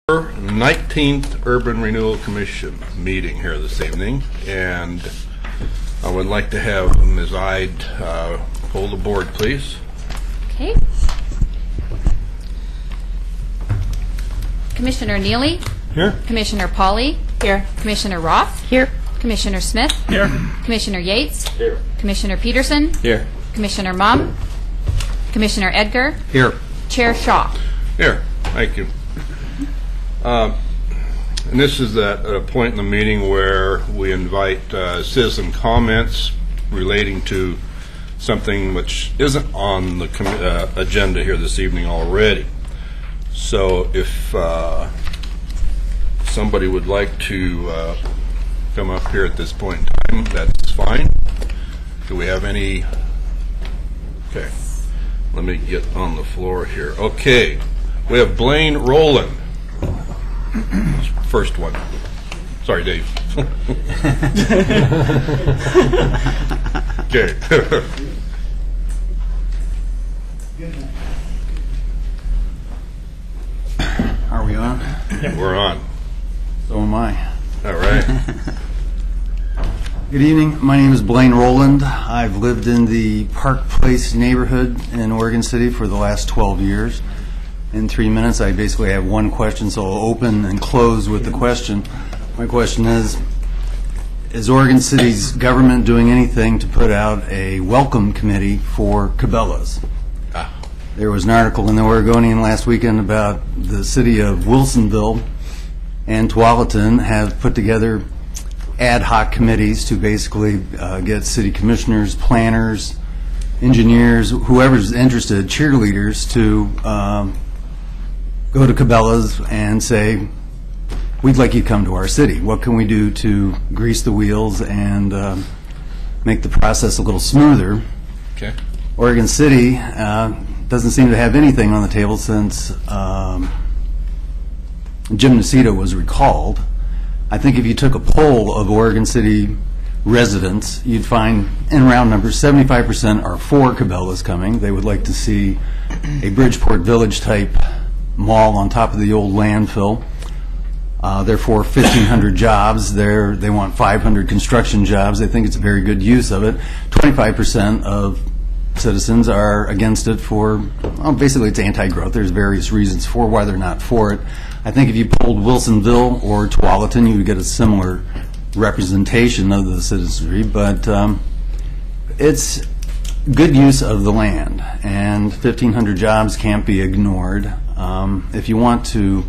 19th Urban Renewal Commission meeting here this evening, and I would like to have Ms. Ide pull the board, please. Okay. Commissioner Neely? Here. Commissioner Pauley? Here. Commissioner Roth? Here. Commissioner Smith? Here. Commissioner Yates? Here. Commissioner Peterson? Here. Commissioner Mum? Commissioner Edgar? Here. Chair Shaw? Here. Thank you. And this is a point in the meeting where we invite citizen comments relating to something which isn't on the agenda here this evening already. So if somebody would like to come up here at this point in time, that's fine. Do we have any? Okay. Let me get on the floor here. Okay. We have Blaine Rowland. First one. Sorry, Dave. Okay. Are we on? We're on. So am I. All right. Good evening. My name is Blaine Rowland. I've lived in the Park Place neighborhood in Oregon City for the last 12 years. In 3 minutes, I basically have one question, so I'll open and close with the question. My question is Oregon City's government doing anything to put out a welcome committee for Cabela's? There was an article in the Oregonian last weekend about the city of Wilsonville and Tualatin have put together ad hoc committees to basically get city commissioners, planners, engineers, whoever's interested, cheerleaders to go to Cabela's and say, we'd like you to come to our city. What can we do to grease the wheels and make the process a little smoother? Okay. Oregon City doesn't seem to have anything on the table since Jim Nocito was recalled. I think if you took a poll of Oregon City residents, you'd find in round numbers 75% are for Cabela's coming. They would like to see a Bridgeport Village type mall on top of the old landfill. They're for 1,500 jobs. They want 500 construction jobs. They think it's a very good use of it. 25% of citizens are against it for, well, basically it's anti-growth. There's various reasons for why they're not for it. I think if you polled Wilsonville or Tualatin, you would get a similar representation of the citizenry, but it's good use of the land, and 1,500 jobs can't be ignored. If you want to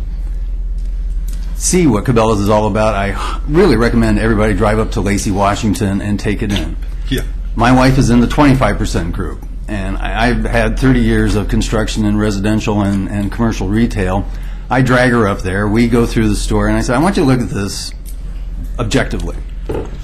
see what Cabela's is all about, I really recommend everybody drive up to Lacey, Washington and take it in. Yeah. My wife is in the 25% group, and I've had 30 years of construction in residential and commercial retail. I drag her up there, we go through the store, and I say, I want you to look at this objectively.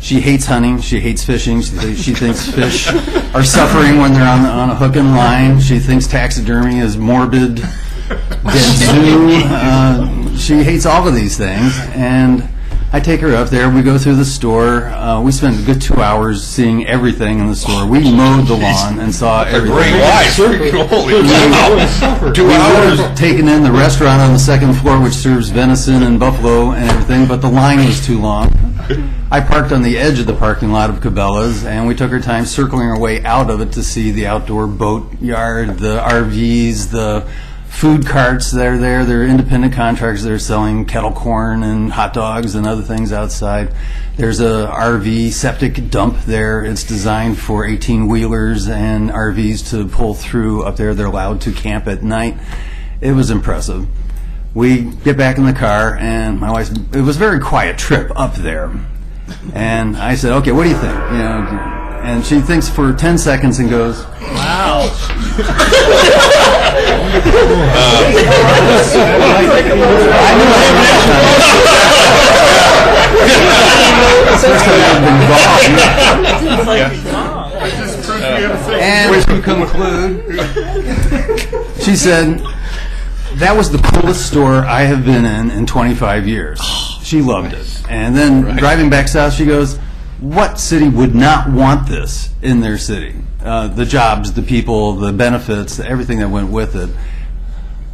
She hates hunting, she hates fishing, she thinks fish are suffering when they're on a hook and line, she thinks taxidermy is morbid, dead zoo. She hates all of these things, and I take her up there, we go through the store, we spent a good 2 hours seeing everything in the store. We mowed the lawn and saw everything. Great life. Holy cow. 2 hours. Taken in the restaurant on the second floor, which serves venison and buffalo and everything, but the line was too long. I parked on the edge of the parking lot of Cabela's, and we took our time circling our way out of it to see the outdoor boat yard, the RVs, the food carts that are there. They're independent contractors that are selling kettle corn and hot dogs and other things outside. There's a RV septic dump there. It's designed for 18-wheelers and RVs to pull through up there. They're allowed to camp at night. It was impressive. We get back in the car, and my wife, it was a very quiet trip up there. And I said, okay, what do you think? You know, and she thinks for 10 seconds and goes, wow. And to conclude, she said, that was the coolest store I have been in 25 years. She loved it. And then driving back south, she goes, what city would not want this in their city? The jobs, the people, the benefits, everything that went with it.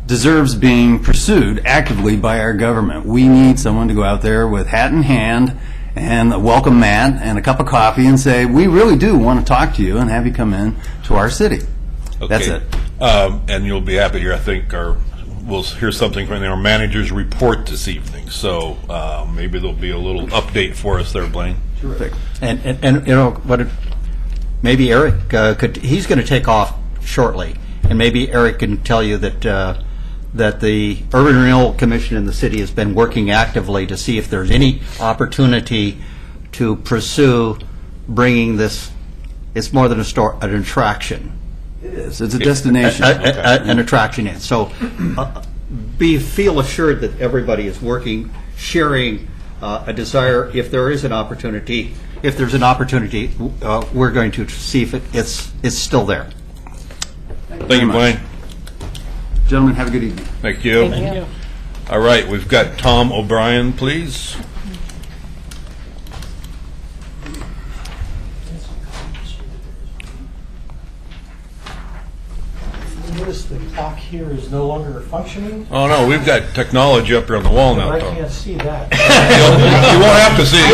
deserves being pursued actively by our government. We need someone to go out there with hat in hand and a welcome mat and a cup of coffee and say, we really do want to talk to you and have you come in to our city. Okay. That's it. And you'll be happy to hear, I think, we'll hear something from our manager's report this evening. So maybe there'll be a little update for us there, Blaine. Terrific. And you know what? Maybe Eric could. He's going to take off shortly, and maybe Eric can tell you that that the Urban Renewal Commission in the city has been working actively to see if there's any opportunity to pursue bringing this. It's more than a store, an attraction. It is. It's a destination. An attraction is. So feel assured that everybody is working, sharing a desire. If there is an opportunity, we're going to see if it's still there. Thank you, Blaine. Gentlemen, have a good evening. Thank you. Thank you. All right, we've got Tom O'Brien, please. Notice the clock here is no longer functioning. Oh, no, we've got technology up here on the wall now, I Tom. can't see that. You won't have to see it.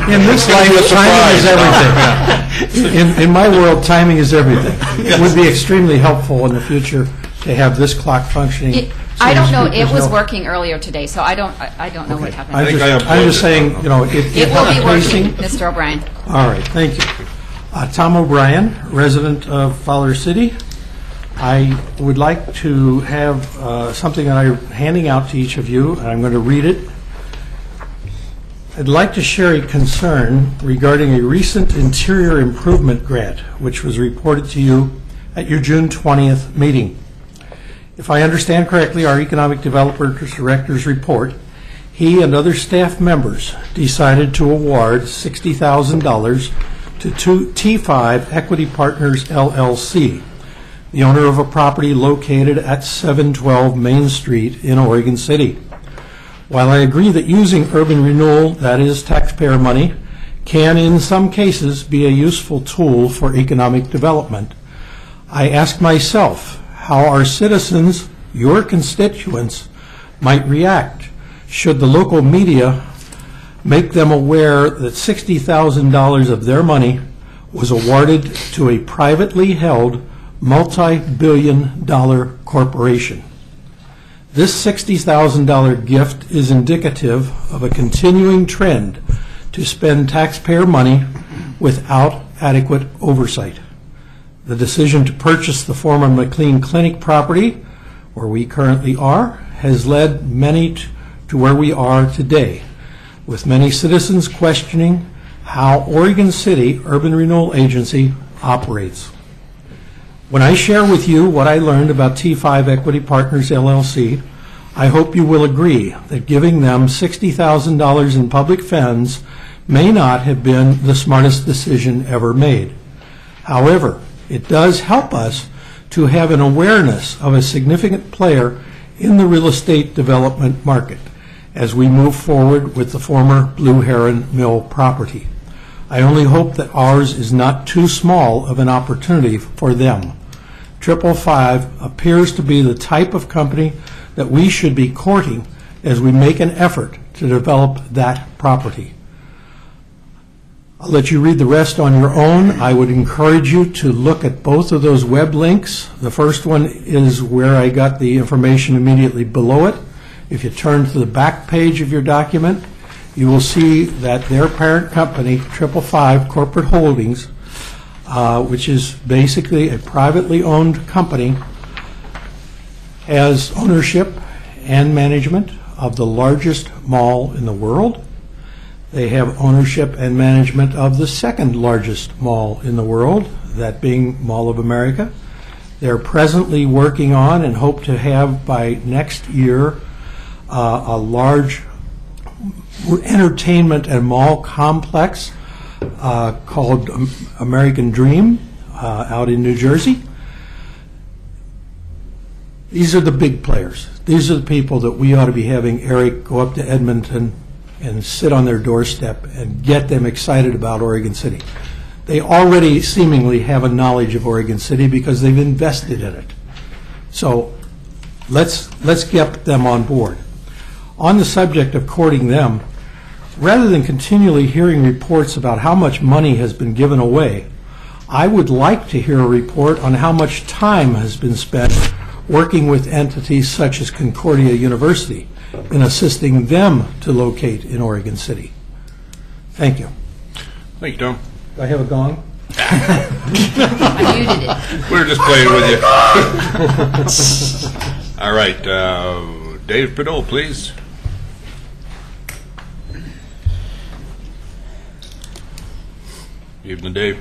In this life, timing is everything. In my world, timing is everything. It would be extremely helpful in the future to have this clock functioning. I don't know. There's It was no- working earlier today, so I don't know what happened. I'm think just, I I'm unplugged just it. saying, you know, It will be pacing. working, Mr. O'Brien. All right, thank you. Tom O'Brien, resident of Fowler City. I would like to have something that I'm handing out to each of you, and I'm going to read it. I'd like to share a concern regarding a recent interior improvement grant, which was reported to you at your June 20th meeting. If I understand correctly, our Economic Developers Director's report, he and other staff members decided to award $60,000 to T5 Equity Partners, LLC, the owner of a property located at 712 Main Street in Oregon City. While I agree that using urban renewal, that is taxpayer money, can in some cases be a useful tool for economic development, I ask myself how our citizens, your constituents, might react should the local media make them aware that $60,000 of their money was awarded to a privately held multi-billion-dollar corporation. This $60,000 gift is indicative of a continuing trend to spend taxpayer money without adequate oversight. The decision to purchase the former McLean Clinic property, where we currently are, has led many to where we are today, with many citizens questioning how Oregon City Urban Renewal Agency operates. When I share with you what I learned about T5 Equity Partners, LLC, I hope you will agree that giving them $60,000 in public funds may not have been the smartest decision ever made. However, it does help us to have an awareness of a significant player in the real estate development market as we move forward with the former Blue Heron Mill property. I only hope that ours is not too small of an opportunity for them. 555 appears to be the type of company that we should be courting as we make an effort to develop that property. I'll let you read the rest on your own. I would encourage you to look at both of those web links. The first one is where I got the information immediately below it. If you turn to the back page of your document, you will see that their parent company, 555 Corporate Holdings, which is basically a privately owned company, has ownership and management of the largest mall in the world. They have ownership and management of the second largest mall in the world, that being Mall of America. They're presently working on and hope to have by next year a large entertainment and mall complex called American Dream out in New Jersey. These are the big players. These are the people that we ought to be having Eric go up to Edmonton and sit on their doorstep and get them excited about Oregon City. they already seemingly have a knowledge of Oregon City because they've invested in it. So let's get them on board. On the subject of courting them, rather than continually hearing reports about how much money has been given away, I would like to hear a report on how much time has been spent working with entities such as Concordia University in assisting them to locate in Oregon City. Thank you. Thank you, Tom. Do I have a gong? I muted it. We were just playing with you. All right, Dave Prideaux, please. Evening, Dave.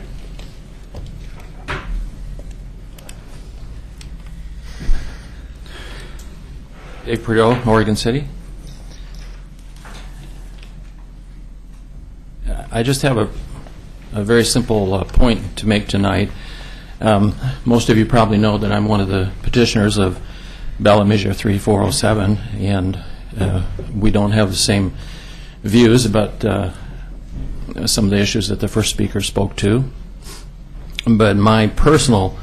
Dave Prideaux, Oregon City. I just have a very simple point to make tonight. Most of you probably know that I'm one of the petitioners of ballot measure 3407, and we don't have the same views about some of the issues that the first speaker spoke to. But my personal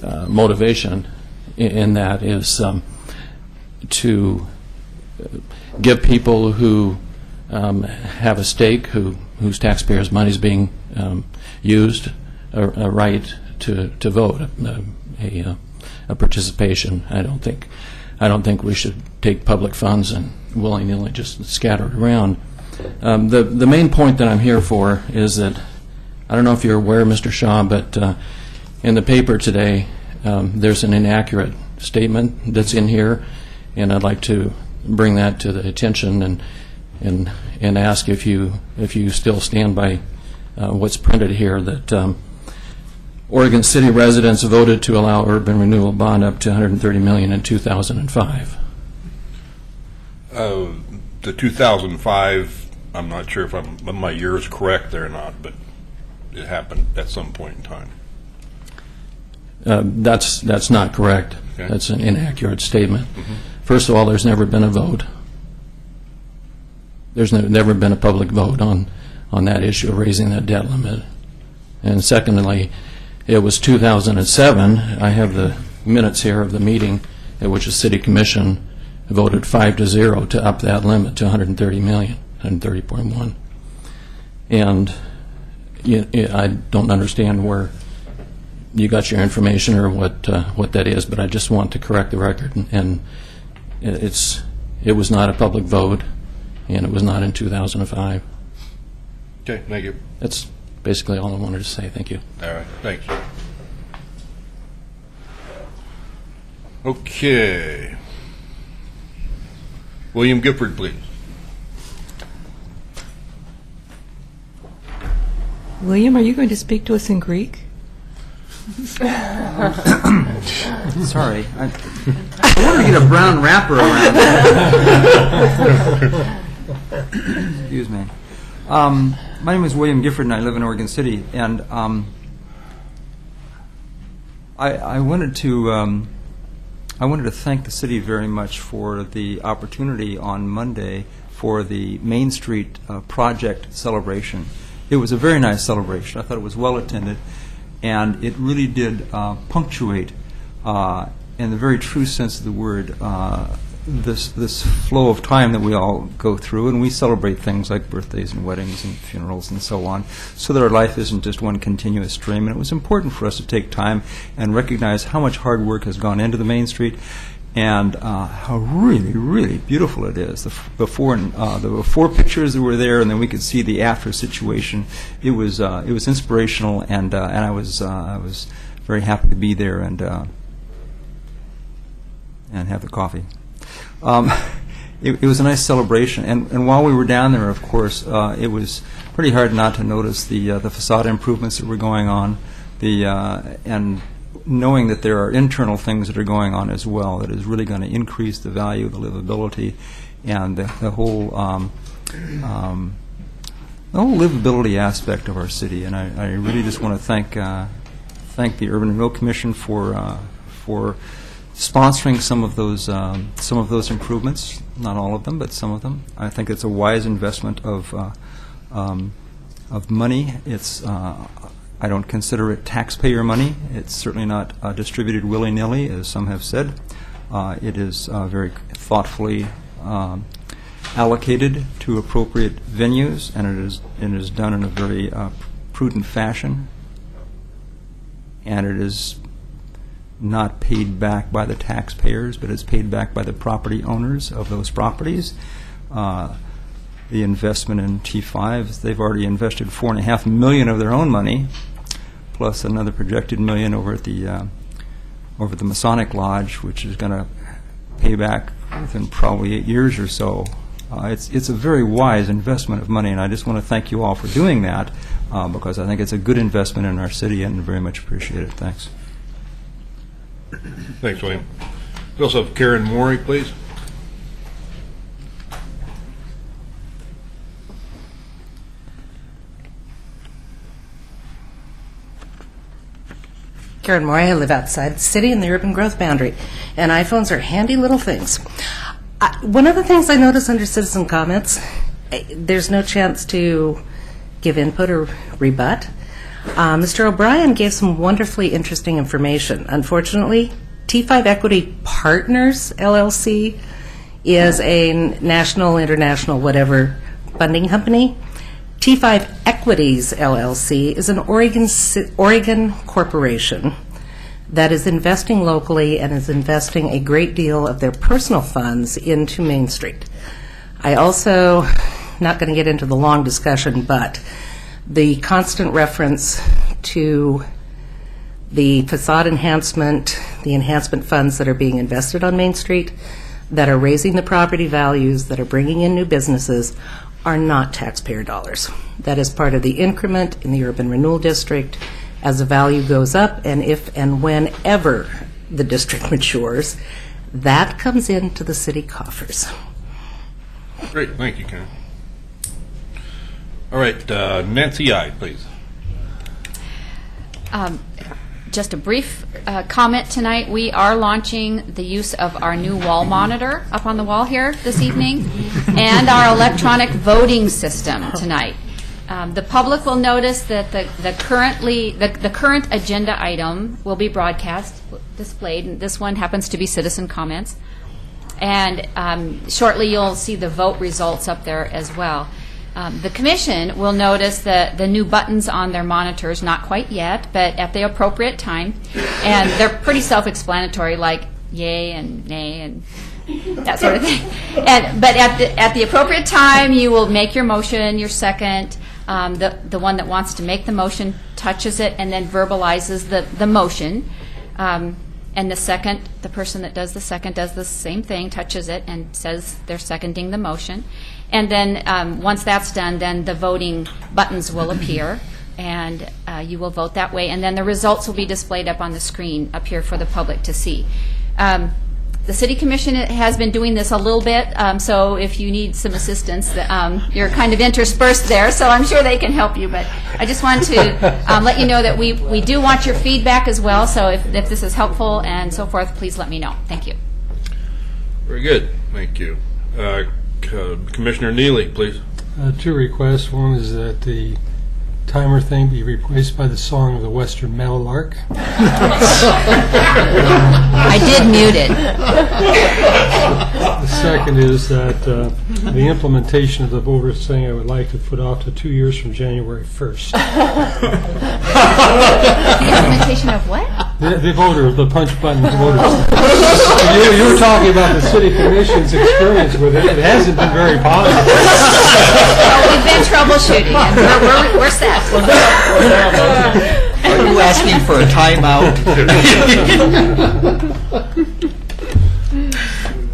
motivation in that is to give people who have a stake, whose taxpayers' money is being used, a right to vote, a participation. I don't think we should take public funds and willy-nilly just scatter it around. The main point that I'm here for is that, I don't know if you're aware, Mr. Shaw, but in the paper today there's an inaccurate statement that's in here, and I'd like to bring that to the attention and ask if you still stand by what's printed here, that Oregon City residents voted to allow urban renewal bond up to $130 million in 2005. The 2005, I'm not sure if my year is correct there or not, but it happened at some point in time. That's not correct. Okay. That's an inaccurate statement. First of all, there's never been a vote. There's never been a public vote on that issue of raising that debt limit. And secondly, it was 2007. I have the minutes here of the meeting at which the City Commission voted 5-0 to up that limit to $130 million, 130.1. And I don't understand where you got your information or what that is, but I just want to correct the record. And it was not a public vote, and it was not in 2005. Okay, thank you. That's basically all I wanted to say. Thank you. All right, thanks. Okay. William Gifford, please. William, are you going to speak to us in Greek? Sorry. I wanted to get a brown wrapper around it. Excuse me. My name is William Gifford, and I live in Oregon City. And I wanted to thank the city very much for the opportunity on Monday for the Main Street project celebration. It was a very nice celebration. I thought it was well attended, and it really did punctuate, in the very true sense of the word, this flow of time that we all go through, and we celebrate things like birthdays and weddings and funerals and so on, so that our life isn't just one continuous stream. And it was important for us to take time and recognize how much hard work has gone into the Main Street, and how really, really beautiful it is. The before pictures that were there, and then we could see the after situation. It was inspirational, and I was very happy to be there and have the coffee. It was a nice celebration, and while we were down there, of course, it was pretty hard not to notice the facade improvements that were going on, and knowing that there are internal things that are going on as well that is really going to increase the value of the livability and the whole livability aspect of our city. And I really just want to thank the Urban Renewal Commission for sponsoring some of those improvements. Not all of them, but some of them. I think it's a wise investment of money. It's I don't consider it taxpayer money. It's certainly not distributed willy-nilly, as some have said. It is very thoughtfully allocated to appropriate venues, and it is done in a very prudent fashion. And it is not paid back by the taxpayers, but it's paid back by the property owners of those properties. The investment in T5, they've already invested $4.5 million of their own money, plus another projected $1 million over at the Masonic Lodge, which is going to pay back within probably 8 years or so. It's a very wise investment of money, and I just want to thank you all for doing that, because I think it's a good investment in our city and very much appreciate it. Thanks. Thanks, William. We also have Karen Morey, please. Karen Moore, I live outside the city in the urban growth boundary, and iPhones are handy little things. One of the things I notice under citizen comments, there's no chance to give input or rebut. Mr. O'Brien gave some wonderfully interesting information. Unfortunately, T5 Equity Partners, LLC, is a national, international, whatever funding company. T5 Equities, LLC, is an Oregon corporation that is investing locally and is investing a great deal of their personal funds into Main Street. I also, not going to get into the long discussion, but the constant reference to the facade enhancement, the enhancement funds that are being invested on Main Street, that are raising the property values, that are bringing in new businesses, are not taxpayer dollars. That is part of the increment in the urban renewal district as the value goes up, and if and whenever the district matures, that comes into the city coffers. Great, thank you, Karen. All right, Nancy Ide, please. Just a brief comment tonight. We are launching the use of our new wall monitor up on the wall here this evening and our electronic voting system tonight. The public will notice that the current agenda item will be broadcast, displayed, and this one happens to be citizen comments. And shortly you'll see the vote results up there as well. The Commission will notice the new buttons on their monitors, not quite yet, but at the appropriate time. And they're pretty self-explanatory, like yay and nay and that sort of thing. But at the appropriate time, you will make your motion, your second. The one that wants to make the motion touches it and then verbalizes the motion. And the second, the person that does the second does the same thing, touches it, and says they're seconding the motion. And then once that's done, then the voting buttons will appear, and you will vote that way. And then the results will be displayed up on the screen up here for the public to see. The City Commission has been doing this a little bit, so if you need some assistance, you're kind of interspersed there, so I'm sure they can help you. But I just want to let you know that we do want your feedback as well, so if this is helpful and so forth, please let me know. Thank you. Very good, thank you. Commissioner Neely, please. Two requests. One is that the timer thing be replaced by the song of the Western Meadowlark. I did mute it. The second is that the implementation of the voters thing I would like to put off to 2 years from January 1st. The implementation of what? The voter, the punch button voters. You were talking about the City Commission's experience with it. It hasn't been very positive. Well, we've been troubleshooting, and we're set. Are you asking for a timeout?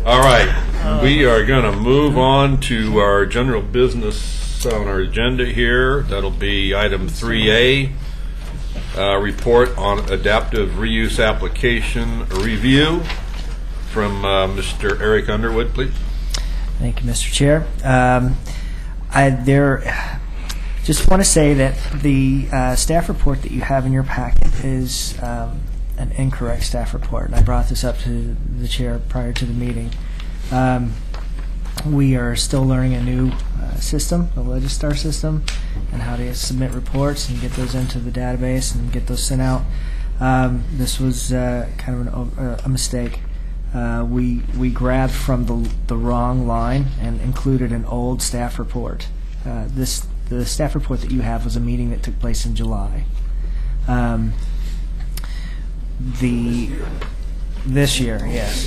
All right, we are going to move on to our general business on our agenda here. That'll be item 3A, report on adaptive reuse application review from Mr. Eric Underwood, please. Thank you, Mr. Chair. Just want to say that the staff report that you have in your packet is an incorrect staff report. And I brought this up to the chair prior to the meeting. I We are still learning a new system, the Legistar system, and how to submit reports and get those into the database and get those sent out. This was kind of a mistake. We grabbed from the wrong line and included an old staff report. The staff report that you have was a meeting that took place in July. This year, yes.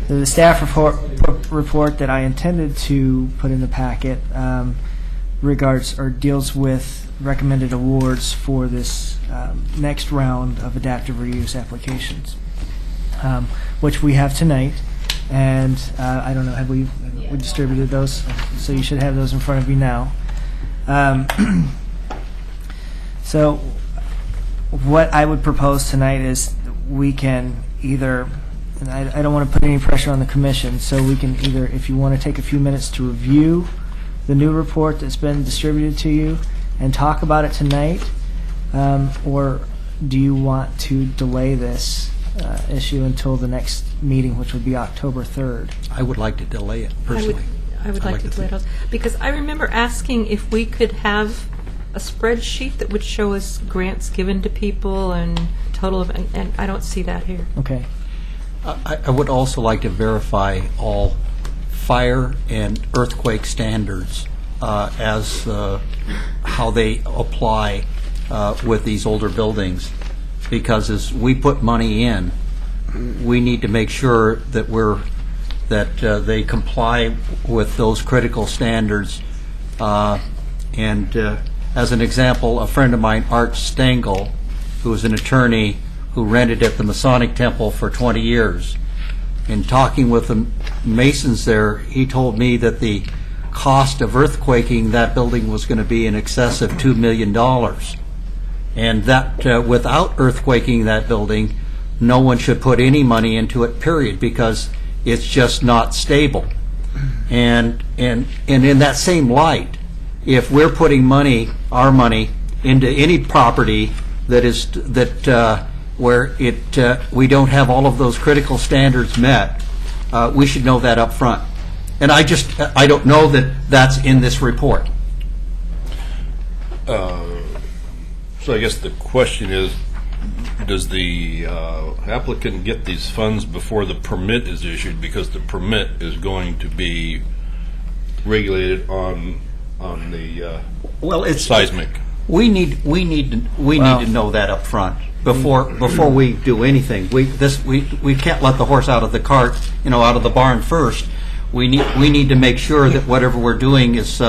The staff report that I intended to put in the packet regards or deals with recommended awards for this next round of adaptive reuse applications, which we have tonight. And I don't know, have we distributed those? So you should have those in front of you now. So what I would propose tonight is we can either, and I don't want to put any pressure on the commission, so we can either, if you want to take a few minutes to review the new report that's been distributed to you and talk about it tonight, or do you want to delay this issue until the next meeting, which would be October 3rd? I would like to delay it personally. I would like to delay it because I remember asking if we could have a spreadsheet that would show us grants given to people and total of, and I don't see that here. Okay. I would also like to verify all fire and earthquake standards as how they apply with these older buildings, because as we put money in, we need to make sure that they comply with those critical standards. As an example, a friend of mine, Art Stengel, who was an attorney who rented at the Masonic Temple for 20 years. In talking with the masons there, he told me that the cost of earthquaking that building was going to be in excess of $2 million. And that without earthquaking that building, no one should put any money into it, period, because it's just not stable. And in that same light, if we're putting our money into any property where we don't have all of those critical standards met, we should know that up front. And I don't know that that's in this report. So I guess the question is, does the applicant get these funds before the permit is issued? Because the permit is going to be regulated on the seismic. We need to know that up front before we do anything. We can't let the horse out of the cart, out of the barn first. We need to make sure that whatever we're doing is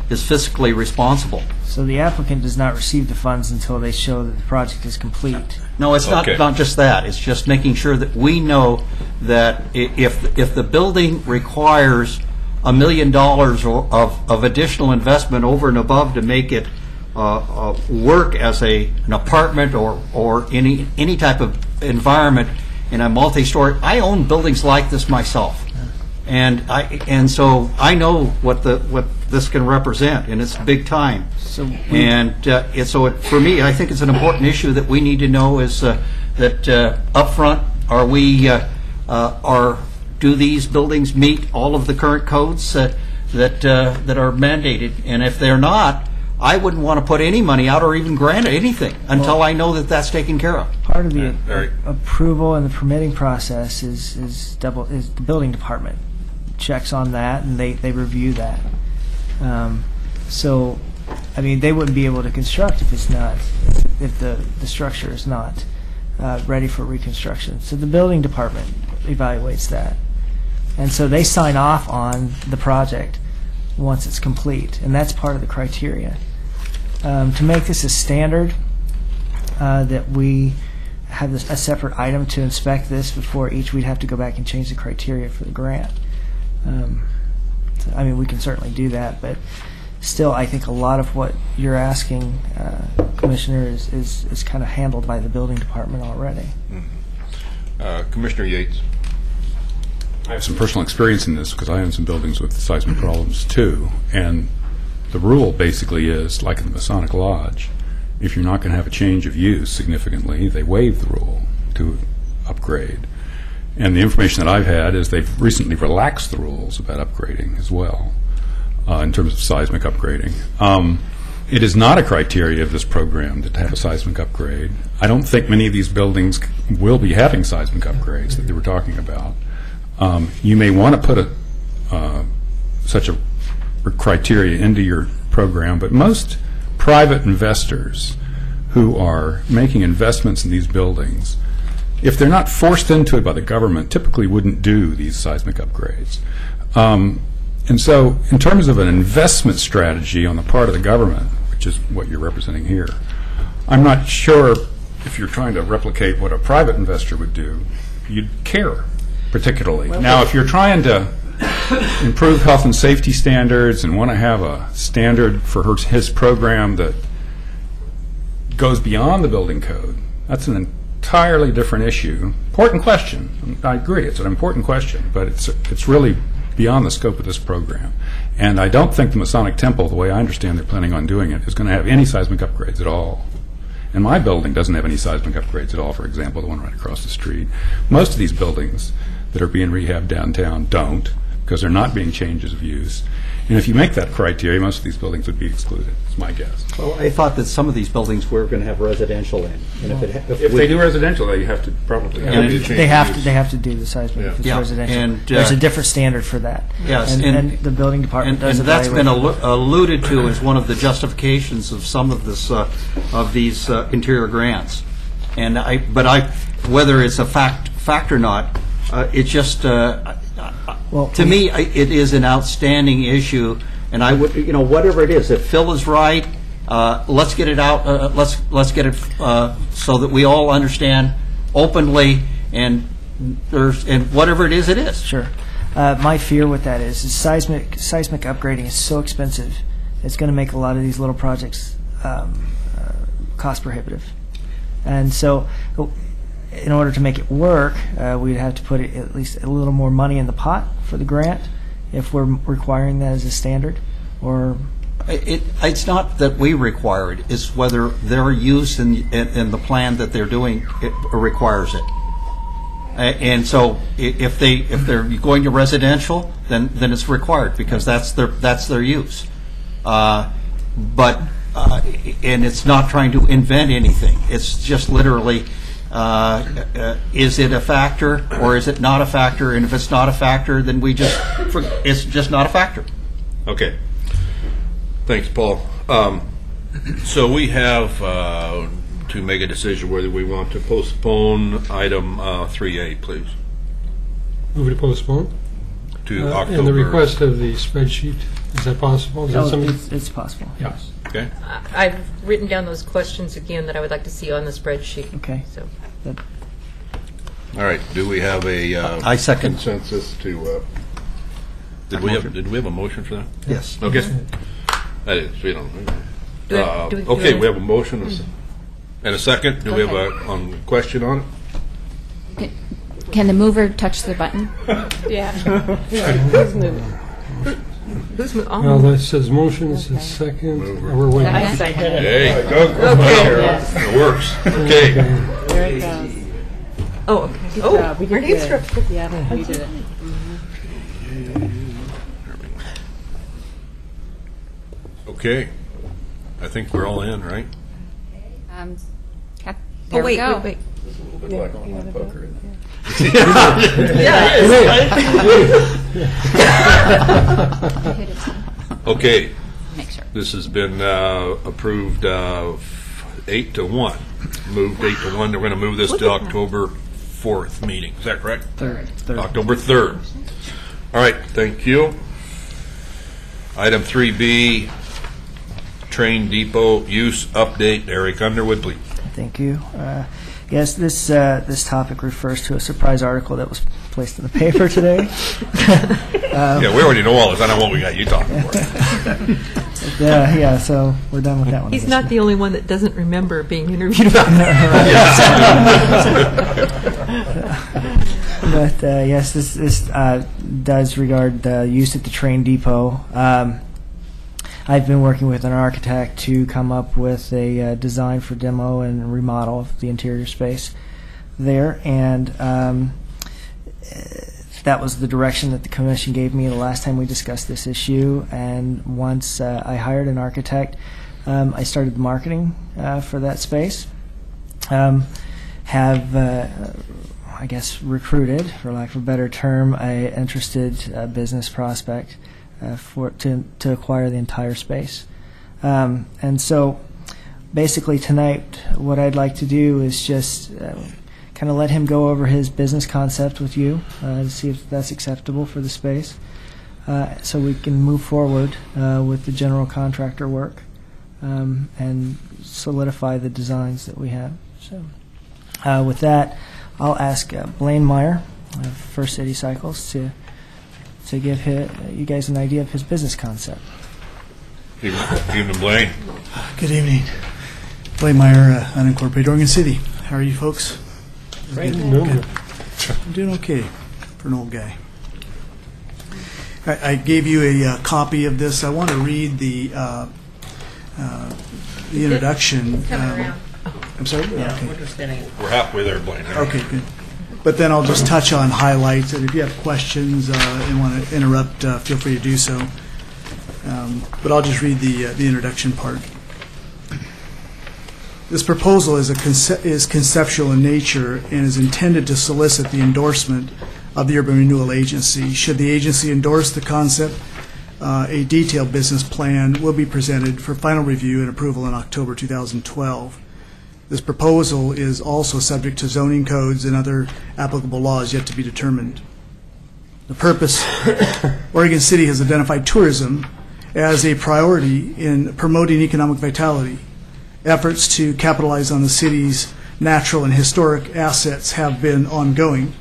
fiscally responsible. So the applicant does not receive the funds until they show that the project is complete. No, it's not just that. It's just making sure that we know that if the building requires $1 million of additional investment over and above to make it work as an apartment or any type of environment in a multi-story. I own buildings like this myself, and so I know what this can represent, and it's big time. So for me, I think it's an important issue that we need to know is that up front, do these buildings meet all of the current codes that are mandated? And if they're not, I wouldn't want to put any money out or even grant anything until I know that that's taken care of. Part of the approval and the permitting process is the building department checks on that, and they review that. So, I mean, they wouldn't be able to construct if the structure is not ready for reconstruction. So the building department evaluates that. And so they sign off on the project once it's complete, and that's part of the criteria. To make this a standard, that we have a separate item to inspect this before each, we'd have to go back and change the criteria for the grant. I mean, we can certainly do that, but still, I think a lot of what you're asking, Commissioner, is kind of handled by the building department already. Mm-hmm. Commissioner Yates. I have some personal experience in this because I own some buildings with seismic problems too. And the rule basically is, like in the Masonic Lodge, if you're not going to have a change of use significantly, they waive the rule to upgrade. And the information that I've had is they've recently relaxed the rules about upgrading as well, in terms of seismic upgrading. It is not a criteria of this program to have a seismic upgrade. I don't think many of these buildings will be having seismic upgrades that they were talking about. You may want to put such a criteria into your program, but most private investors who are making investments in these buildings, if they're not forced into it by the government, typically wouldn't do these seismic upgrades. And so in terms of an investment strategy on the part of the government, which is what you're representing here, I'm not sure if you're trying to replicate what a private investor would do, you'd care particularly. Now, if you're trying to improve health and safety standards and want to have a standard for his program that goes beyond the building code, that's an entirely different issue. Important question. I agree, it's an important question, but it's really beyond the scope of this program. And I don't think the Masonic Temple, the way I understand they're planning on doing it, is going to have any seismic upgrades at all. And my building doesn't have any seismic upgrades at all, for example, the one right across the street. Most of these buildings that are being rehabbed downtown don't, because they're not being changes of use. And if you make that criteria, most of these buildings would be excluded, is my guess. Well, I thought that some of these buildings were going to have residential in. And If they do residential, they have to probably have a change They of use. have to do the seismic if it's Yeah. residential. And, There's a different standard for that. Yes, and the building department does and that's been evaluate. alluded to as one of the justifications of some of this of these interior grants. And whether it's a fact or not, it's just to me it is an outstanding issue. And I would, whatever it is, if Phil is right, let's get it out. Let's get it so that we all understand openly, and whatever it is, it is. Sure. My fear with that is seismic upgrading is so expensive. It's going to make a lot of these little projects cost prohibitive. And so in order to make it work, we'd have to put at least a little more money in the pot for the grant if we're requiring that as a standard. Or it's not that we require it, it's whether their use in the plan that they're doing requires it. And so if they're going to residential, then it's required because that's their use. But it's not trying to invent anything. It's just literally, is it a factor or is it not a factor? And if it's not a factor, then it's just not a factor. Okay. Thanks, Paul. So we have to make a decision whether we want to postpone item 3A, please, Move to postpone? to October. And the request of the spreadsheet, is that possible? Is that something? it's possible. Yes. Okay. I've written down those questions again that I would like to see on the spreadsheet. Okay. So All right. Do we have a I second. consensus to? Did we have a motion for that? Yes. Okay. That is, we don't. Okay, We have a motion and a second. Do we have a question on it? Can the mover touch the button? Yeah. Who's moving? Who's moving? Well, that says motion, it says second. We're waiting. I second it. Hey, it works. Okay. There it goes. Oh, okay. Good Oh, job. We did Marlene's good. script. Yeah, we did it. Okay. I think we're all in, right? There we go. Wait. Okay. Make sure. This has been approved 8 to 1. Moved 8 to 1. We're going to move this to October 4th meeting. Is that correct? Third. October 3rd. All right. Thank you. Item 3B, train depot use update. Eric Underwood, please. Thank you. Yes, this topic refers to a surprise article that was placed in the paper today. Yeah, we already know all this. I know what we got you talking for. Yeah, so we're done with that one. He's not the only one that doesn't remember being interviewed about But yes, this does regard the use at the train depot. I've been working with an architect to come up with a design for demo and remodel of the interior space there, and that was the direction that the commission gave me the last time we discussed this issue. And once I hired an architect, I started the marketing for that space. I guess, recruited, for lack of a better term, a interested business prospect to acquire the entire space. And so basically tonight what I'd like to do is just kind of let him go over his business concept with you to see if that's acceptable for the space, so we can move forward with the general contractor work and solidify the designs that we have. So with that, I'll ask Blaine Meyer of First City Cycles to give you guys an idea of his business concept. Evening, Blaine. Good evening. Blaine Meyer, unincorporated Oregon City. How are you folks? Right. Good. I'm doing okay for an old guy. I gave you a copy of this. I want to read the introduction. I'm sorry? Yeah, Okay. we're just getting. We're halfway there, Blaine. Okay, good. But then I'll just touch on highlights, and if you have questions and want to interrupt, feel free to do so. But I'll just read the introduction part. This proposal is conceptual in nature and is intended to solicit the endorsement of the Urban Renewal Agency. Should the agency endorse the concept, a detailed business plan will be presented for final review and approval in October 2012. This proposal is also subject to zoning codes and other applicable laws yet to be determined. The purpose, Oregon City has identified tourism as a priority in promoting economic vitality. Efforts to capitalize on the city's natural and historic assets have been ongoing.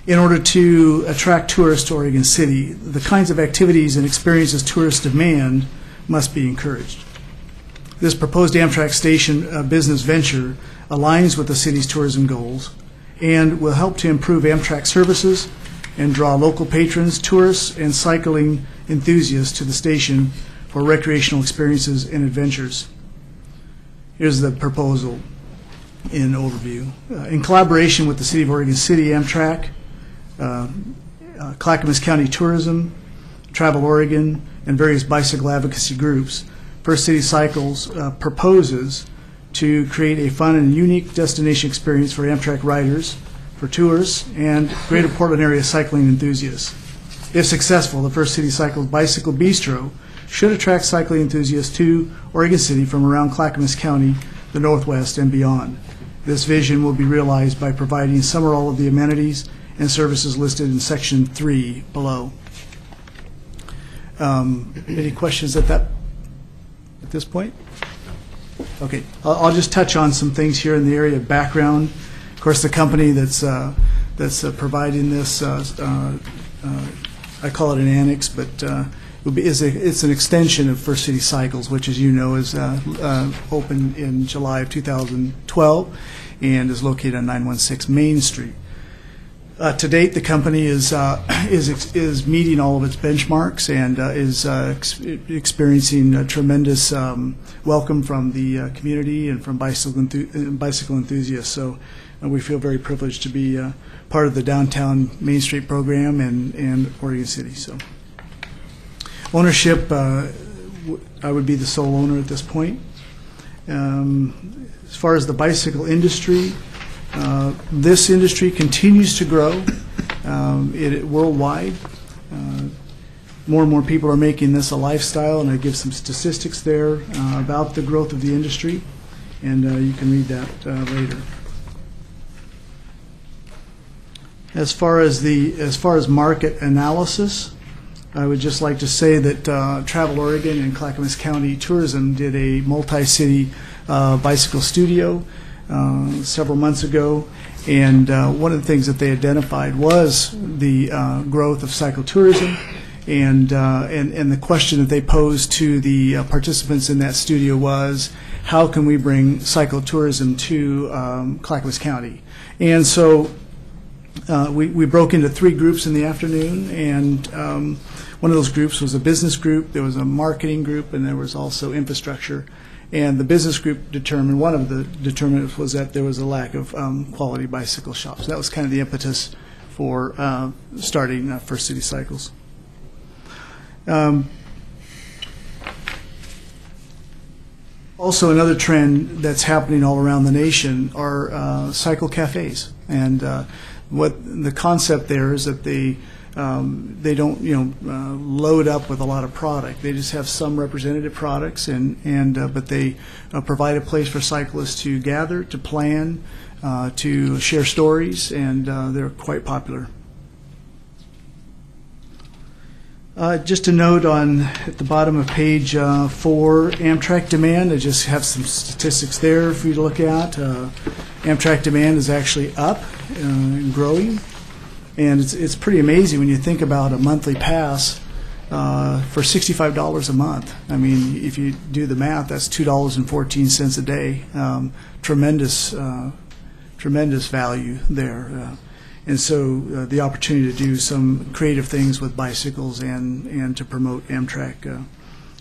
In order to attract tourists to Oregon City, the kinds of activities and experiences tourists demand must be encouraged. This proposed Amtrak station business venture aligns with the city's tourism goals and will help to improve Amtrak services and draw local patrons, tourists, and cycling enthusiasts to the station for recreational experiences and adventures. Here's the proposal in overview. In collaboration with the City of Oregon City, Amtrak, Clackamas County Tourism, Travel Oregon, and various bicycle advocacy groups, First City Cycles proposes to create a fun and unique destination experience for Amtrak riders, for tours, and Greater Portland area cycling enthusiasts. If successful, the First City Cycles Bicycle Bistro should attract cycling enthusiasts to Oregon City from around Clackamas County, the Northwest, and beyond. This vision will be realized by providing some or all of the amenities and services listed in Section 3 below. Any questions at this point? Okay, I'll just touch on some things here in the area of background. Of course, the company that's providing this, I call it an annex, but it's an extension of First City Cycles, which, as you know, is opened in July of 2012 and is located on 916 Main Street. To date, the company is meeting all of its benchmarks and is experiencing a tremendous welcome from the community and from bicycle enthusiasts. So we feel very privileged to be part of the downtown Main Street program and Oregon City. So ownership, I would be the sole owner at this point. As far as the bicycle industry, this industry continues to grow worldwide. More and more people are making this a lifestyle, and I give some statistics there about the growth of the industry, and you can read that later. As far as market analysis, I would just like to say that Travel Oregon and Clackamas County Tourism did a multi-city bicycle studio several months ago, and one of the things that they identified was the growth of cyclotourism, and the question that they posed to the participants in that studio was, how can we bring cyclotourism to Clackamas County? And so we broke into 3 groups in the afternoon, and one of those groups was a business group, there was a marketing group, and there was also infrastructure. And the business group determined, one of the determinants was that there was a lack of quality bicycle shops. That was kind of the impetus for starting First City Cycles. Also, another trend that's happening all around the nation are cycle cafes, and what the concept there is that they don't load up with a lot of product. They just have some representative products, but they provide a place for cyclists to gather, to plan, to share stories, and they're quite popular. Just a note at the bottom of page 4, Amtrak demand. I just have some statistics there for you to look at. Amtrak demand is actually up and growing, and it's pretty amazing when you think about a monthly pass for $65 a month. I mean, if you do the math, that's $2.14 a day. Tremendous value there. And so the opportunity to do some creative things with bicycles and to promote Amtrak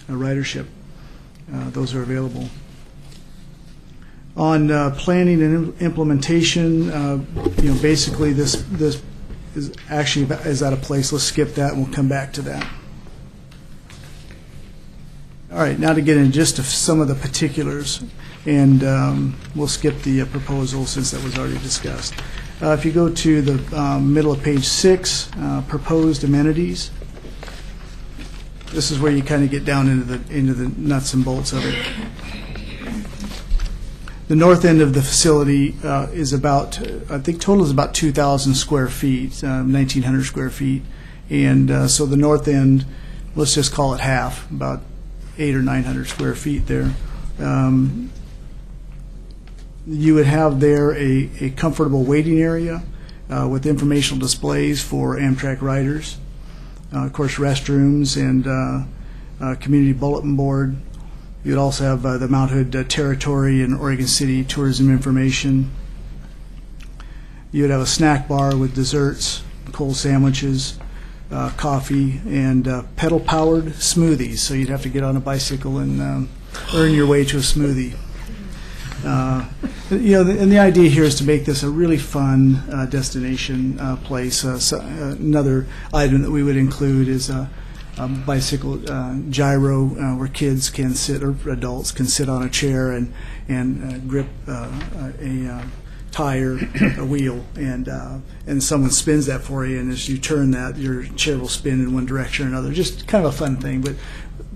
ridership, those are available. On planning and implementation, basically this is actually is at a place. Let's skip that and we'll come back to that. All right, now to get into just some of the particulars, and we'll skip the proposal since that was already discussed. If you go to the middle of page 6, proposed amenities, this is where you kind of get down into the nuts and bolts of it. The north end of the facility is about, I think total is about 2,000 square feet, 1,900 square feet, and so the north end, let's just call it half, about 800 or 900 square feet there. You would have there a comfortable waiting area with informational displays for Amtrak riders, of course restrooms and community bulletin board. You'd also have the Mount Hood Territory and Oregon City tourism information. You would have a snack bar with desserts, cold sandwiches, coffee, and pedal-powered smoothies. So you'd have to get on a bicycle and earn your way to a smoothie. And the idea here is to make this a really fun destination place. Another item that we would include is a bicycle gyro where kids can sit, or adults can sit on a chair and grip a tire, a wheel, and someone spins that for you, and as you turn that, your chair will spin in one direction or another. Just kind of a fun thing, but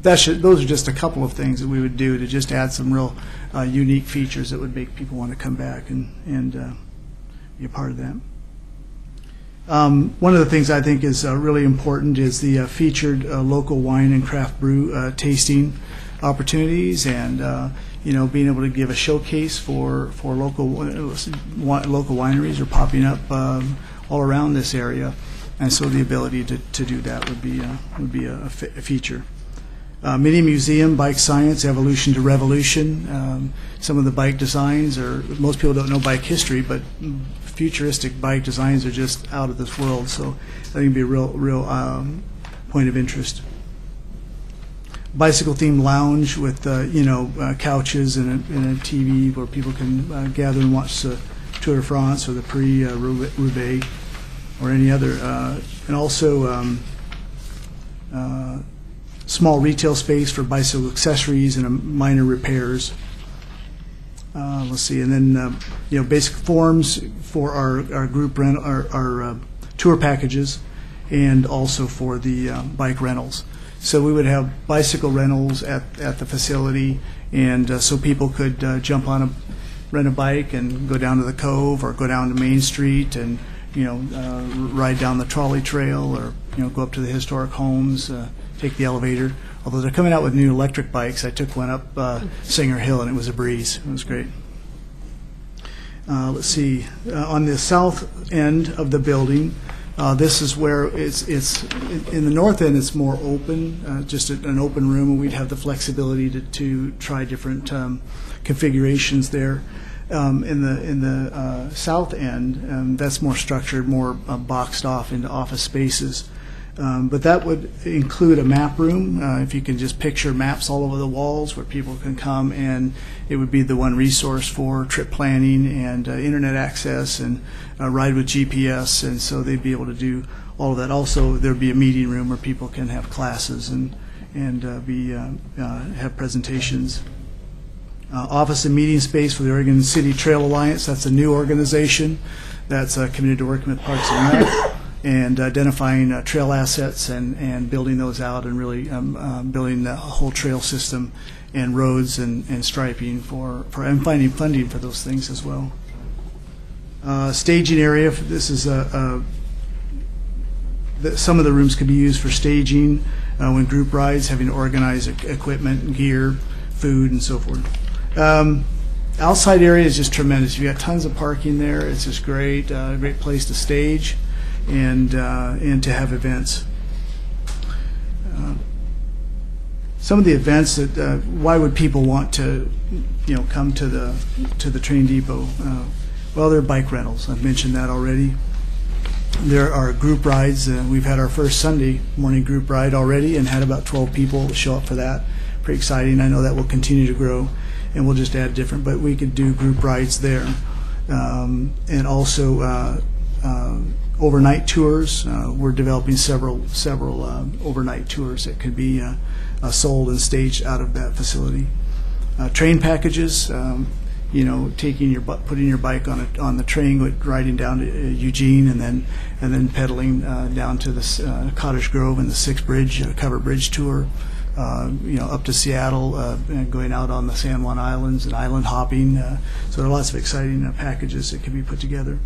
those are just a couple of things that we would do to just add some real unique features that would make people want to come back and be a part of that. One of the things I think is really important is the featured local wine and craft brew tasting opportunities, and being able to give a showcase for local wineries are popping up all around this area, and so the ability to do that would be a feature. Mini museum, bike science, evolution to revolution. Some of the bike designs most people don't know bike history, but futuristic bike designs are just out of this world. So I think it'd be a real point of interest. Bicycle themed lounge with couches and a TV where people can gather and watch the Tour de France or the Roubaix or any other, and also small retail space for bicycle accessories and minor repairs. Let's see, and then basic forms for our group our tour packages, and also for the bike rentals. So we would have bicycle rentals at the facility, and so people could rent a bike and go down to the Cove or go down to Main Street and ride down the trolley trail, or go up to the historic homes, take the elevator. Although they're coming out with new electric bikes, I took one up Singer Hill and it was a breeze. It was great. Let's see, on the south end of the building, this is where it's in the north end. It's more open, just an open room, and we'd have the flexibility to try different configurations there. In the south end, that's more structured, more boxed off into office spaces. But that would include a map room, if you can just picture maps all over the walls where people can come, and it would be the one resource for trip planning and internet access and ride with GPS, and so they'd be able to do all of that. Also, there'd be a meeting room where people can have classes and have presentations. Office and meeting space for the Oregon City Trail Alliance. That's a new organization that's committed to working with Parks and Rec and identifying trail assets and building those out and really building the whole trail system and roads and striping for and finding funding for those things as well. Staging area. This is some of the rooms could be used for staging when group rides, having to organize equipment and gear, food, and so forth. Outside area is just tremendous. You've got tons of parking there. It's just great, great place to stage and to have events. Some of the events that why would people want to come to the train depot? Well, there are bike rentals. I've mentioned that already. There are group rides. We've had our first Sunday morning group ride already and had about 12 people show up for that. Pretty exciting. I know that will continue to grow, and we'll just add different, but we could do group rides there. And also overnight tours. We're developing several overnight tours that could be sold and staged out of that facility. Train packages. Putting your bike on the train, riding down to Eugene, and then pedaling down to the Cottage Grove and the Six Bridge covered bridge tour. Up to Seattle, and going out on the San Juan Islands and island hopping. So there are lots of exciting packages that can be put together.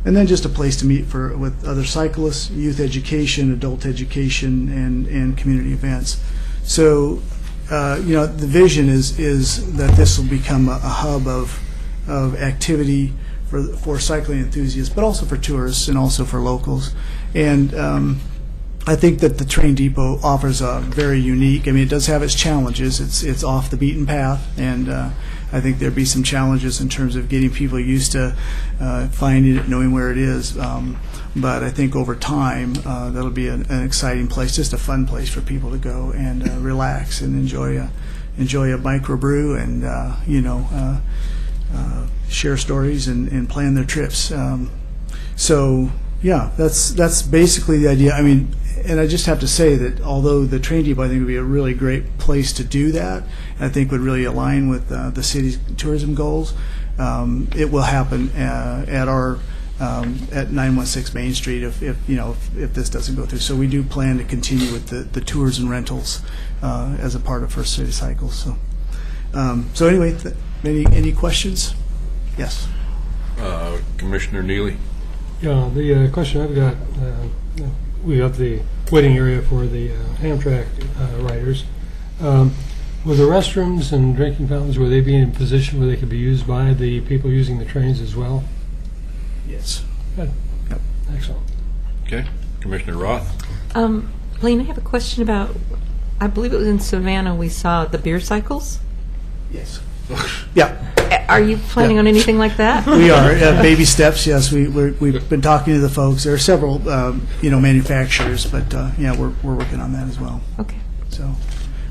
And then just a place to meet with other cyclists, youth education, adult education, and community events. So, the vision is that this will become a hub of activity for cycling enthusiasts, but also for tourists and also for locals. And I think that the train depot offers a very unique. It does have its challenges. It's off the beaten path, and I think there'd be some challenges in terms of getting people used to finding it, knowing where it is. But I think over time that'll be an exciting place, just a fun place for people to go and relax and enjoy a microbrew and share stories and plan their trips. So yeah, that's basically the idea. And I just have to say that although the train depot, I think, would be a really great place to do that, I think would really align with the city's tourism goals. It will happen at our at 916 Main Street if this doesn't go through. So we do plan to continue with the tours and rentals as a part of First City Cycles. So anyway, any questions? Yes. Commissioner Neely. Yeah, the question I've got, we have the waiting area for the Amtrak riders. Were the restrooms and drinking fountains, were they being in a position where they could be used by the people using the trains as well? Yes. Good. Yep. Excellent. Okay. Commissioner Roth. Blaine, I have a question about, I believe it was in Savannah we saw the beer cycles. Yes. Yeah. Are you planning on anything like that? We are. Baby steps, yes. We've been talking to the folks. There are several, manufacturers, but we're working on that as well. Okay. So,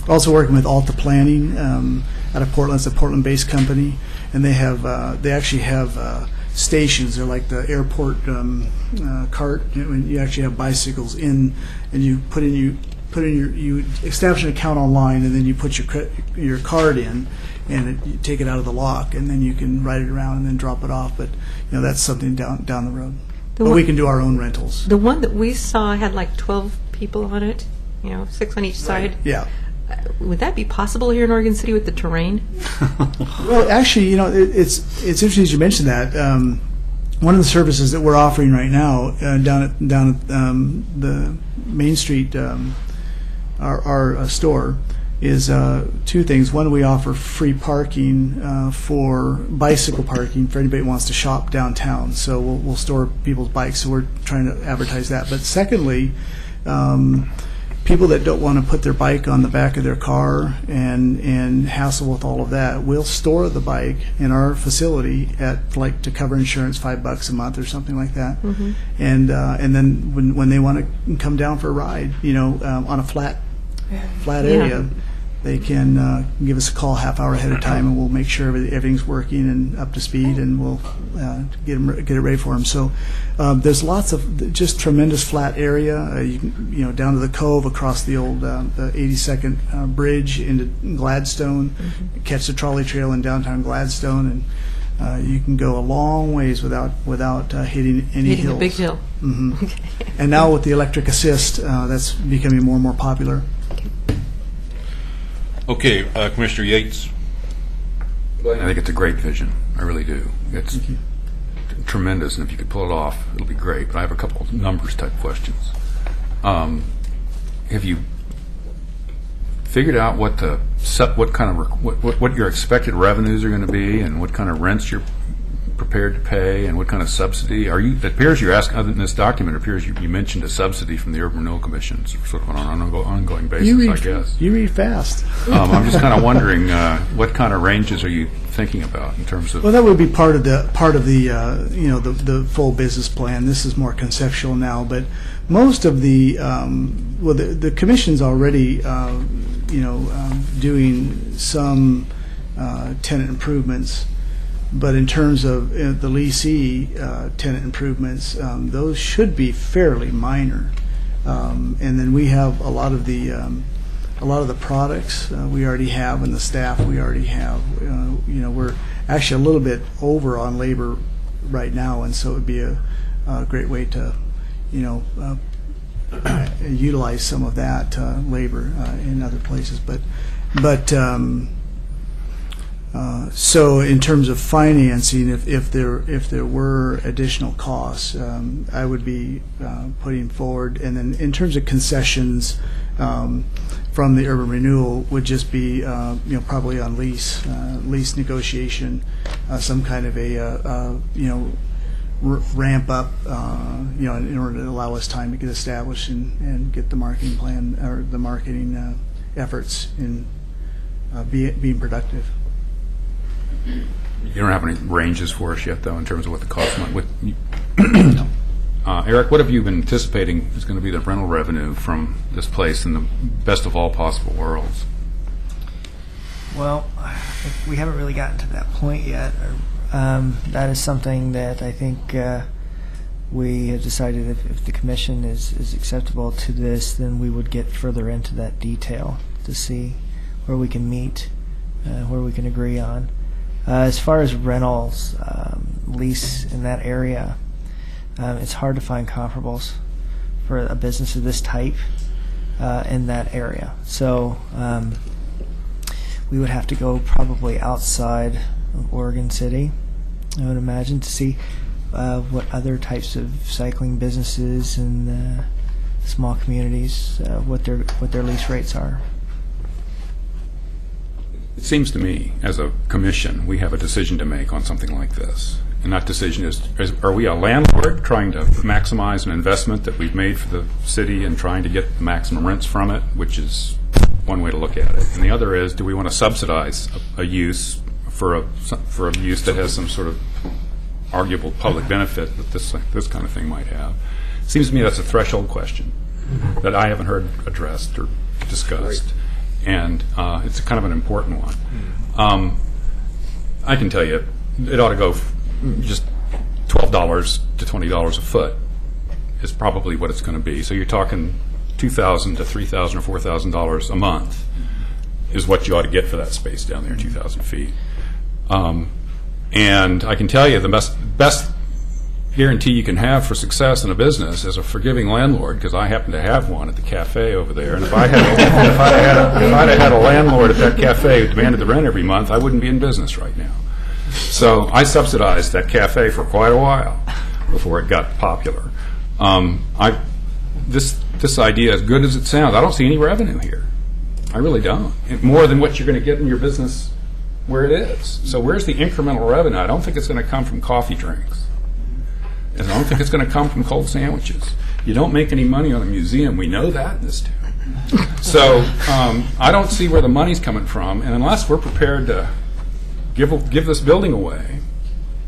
we're also working with Alta Planning out of Portland. It's a Portland-based company, and they actually have stations. They're like the airport cart. You actually have bicycles in, and you you establish an account online, and then you put your card in, and you take it out of the lock, and then you can ride it around and then drop it off. But that's something down the road. But we can do our own rentals. The one that we saw had like 12 people on it, 6 on each side. Yeah. Would that be possible here in Oregon City with the terrain? Well, actually, it's interesting as you mentioned that. One of the services that we're offering right now down at the Main Street, our store, is two things. One, we offer free parking for bicycle parking for anybody who wants to shop downtown. So we'll store people's bikes. So we're trying to advertise that. But secondly, people that don't want to put their bike on the back of their car and hassle with all of that, we'll store the bike in our facility at, like, to cover insurance, $5 a month or something like that. And then when they want to come down for a ride, on a flat area, they can give us a call half hour ahead of time, and we'll make sure everything's working and up to speed, and we'll get it ready for them. So there's lots of just tremendous flat area. Down to the Cove, across the old the 82nd Bridge into Gladstone, catch the trolley trail in downtown Gladstone, and you can go a long ways without hitting any hills. Hitting a big hill. Okay. And now with the electric assist, that's becoming more and more popular. Okay, Commissioner Yates. I think it's a great vision. I really do. It's tremendous, and if you could pull it off, it'll be great. But I have a couple of numbers type questions. Have you figured out what your expected revenues are going to be, and what kind of rents you're prepared to pay, and what kind of subsidy? It appears you're asking, other than this document, it appears you mentioned a subsidy from the Urban Renewal Commission, sort of on an ongoing basis, I guess. You read fast. I'm just kind of wondering, what kind of ranges are you thinking about in terms of? Well, that would be part of the the full business plan. This is more conceptual now, but most of the the commission's already doing some tenant improvements. But in terms of the leasee tenant improvements, those should be fairly minor. And then we have a lot of the products we already have, and the staff we already have. We're actually a little bit over on labor right now, and so it would be a great way to utilize some of that labor in other places. So in terms of financing, if there were additional costs, I would be putting forward. And then in terms of concessions from the Urban Renewal would just be probably on lease negotiation, some kind of a ramp up in order to allow us time to get established and get the marketing plan or the marketing efforts in being productive. You don't have any ranges for us yet, though, in terms of what the cost might. Eric, what have you been anticipating is going to be the rental revenue from this place in the best of all possible worlds? Well, we haven't really gotten to that point yet. That is something that I think we have decided if the commission is acceptable to this, then we would get further into that detail to see where we can meet, where we can agree on. As far as rentals, lease in that area, it's hard to find comparables for a business of this type in that area. So we would have to go probably outside of Oregon City, I would imagine, to see what other types of cycling businesses and small communities, what their lease rates are. It seems to me, as a commission, we have a decision to make on something like this. And that decision is are we a landlord trying to maximize an investment that we've made for the city and trying to get the maximum rents from it, which is one way to look at it. And the other is, do we want to subsidize a use for a use that has some sort of arguable public benefit that this kind of thing might have? It seems to me that's a threshold question that I haven't heard addressed or discussed. And it's kind of an important one. I can tell you, it ought to go just $12 to $20 a foot is probably what it's going to be. So you're talking $2,000 to $3,000 or $4,000 a month is what you ought to get for that space down there, 2,000 feet. And I can tell you the best guarantee you can have for success in a business as a forgiving landlord, because I happen to have one at the cafe over there, and if I'd have had a landlord at that cafe who demanded the rent every month, I wouldn't be in business right now. So I subsidized that cafe for quite a while before it got popular. This idea, as good as it sounds, I don't see any revenue here. I really don't. More than what you're going to get in your business where it is. So where's the incremental revenue? I don't think it's going to come from coffee drinks. And I don't think it's going to come from cold sandwiches. You don't make any money on a museum. We know that in this town. So I don't see where the money's coming from, and unless we're prepared to give this building away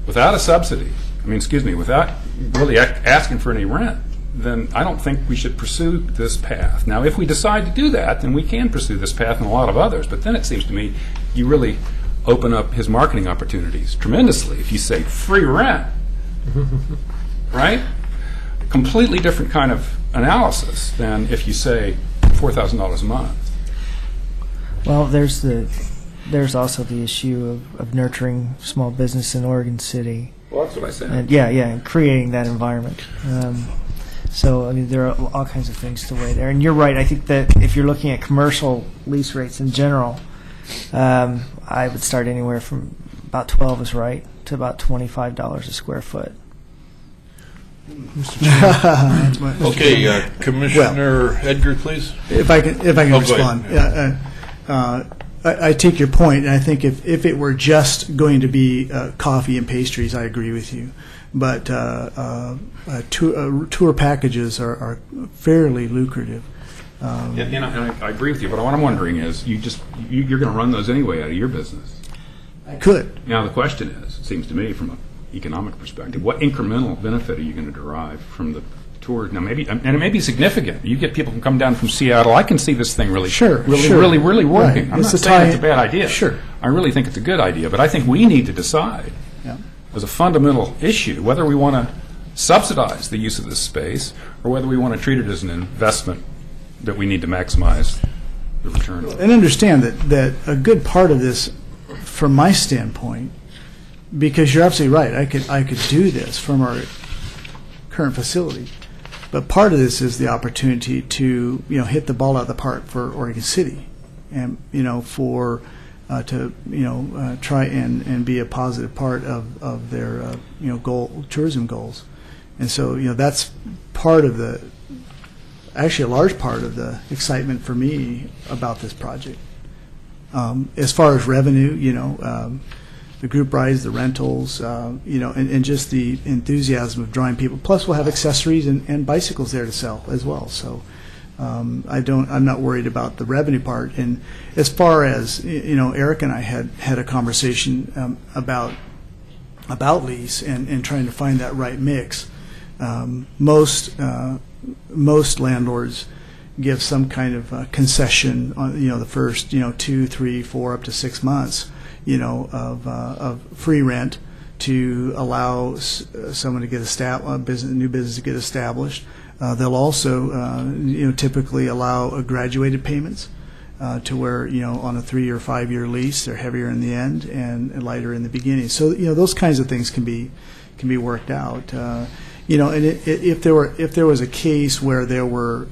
without a subsidy, without really asking for any rent, then I don't think we should pursue this path. Now, if we decide to do that, then we can pursue this path and a lot of others, but then it seems to me you really open up his marketing opportunities tremendously if you say free rent, right? Completely different kind of analysis than if you say $4,000 a month. Well, there's also the issue of nurturing small business in Oregon City. Well, that's what I said. And and creating that environment. So, I mean, there are all kinds of things to weigh there. And you're right. I think that if you're looking at commercial lease rates in general, I would start anywhere from about 12 is right to about $25 a square foot. Okay, Commissioner Edgar, please. If I can go ahead. respond. I take your point, and I think if it were just going to be coffee and pastries, I agree with you. But tour packages are fairly lucrative. And I agree with you, but what I'm wondering is, you're going to run those anyway out of your business. I could. Now the question is, it seems to me, from an economic perspective, what incremental benefit are you going to derive from the tour? Now, maybe, and it may be significant. You get people who come down from Seattle. I can see this thing really working. Right. I'm not saying it's a bad idea. Sure. I really think it's a good idea, but I think we need to decide as a fundamental issue whether we want to subsidize the use of this space or whether we want to treat it as an investment that we need to maximize the return of. And understand that a good part of this, from my standpoint, because you're absolutely right, I could do this from our current facility, but part of this is the opportunity to hit the ball out of the park for Oregon City, and try and be a positive part of their tourism goals, and so that's part of actually a large part of the excitement for me about this project. As far as revenue, the group rides, the rentals, and just the enthusiasm of drawing people. Plus, we'll have accessories and bicycles there to sell as well. So, I'm not worried about the revenue part. And as far as Eric and I had a conversation about lease and trying to find that right mix. Most landlords give some kind of concession on the first 2, 3, 4 up to 6 months of free rent to allow someone to get new business to get established. They'll also typically allow graduated payments to where on a 3 or 5 year lease they're heavier in the end and lighter in the beginning. So those kinds of things can be worked out. And if there was a case where there were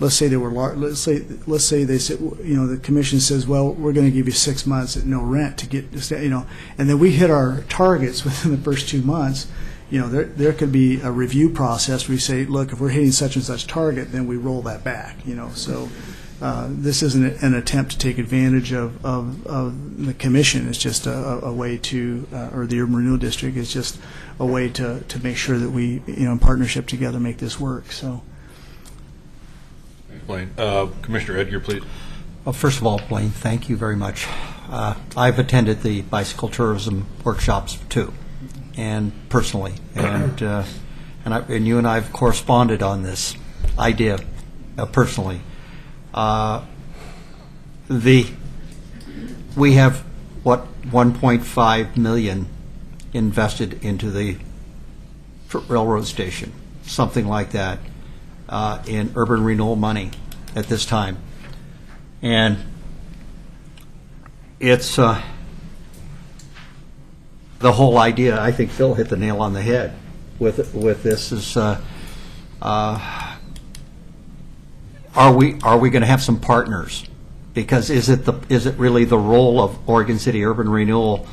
let's say they said the commission says, well, we're going to give you 6 months at no rent to get and then we hit our targets within the first 2 months. There could be a review process where we say, look, if we're hitting such and such target, then we roll that back. So this isn't an attempt to take advantage of the commission. It's just a way to, or the Urban Renewal District is just a way to make sure that we, in partnership together, make this work. So. Blaine. Commissioner Edgar, please. Well, first of all, Blaine, thank you very much. I've attended the bicycle tourism workshops too, and personally, and you and I have corresponded on this idea personally. We have 1.5 million invested into the railroad station, something like that. In urban renewal money at this time, and it's the whole idea. I think Phil hit the nail on the head with this. Is are we going to have some partners? Because is it really the role of Oregon City Urban Renewal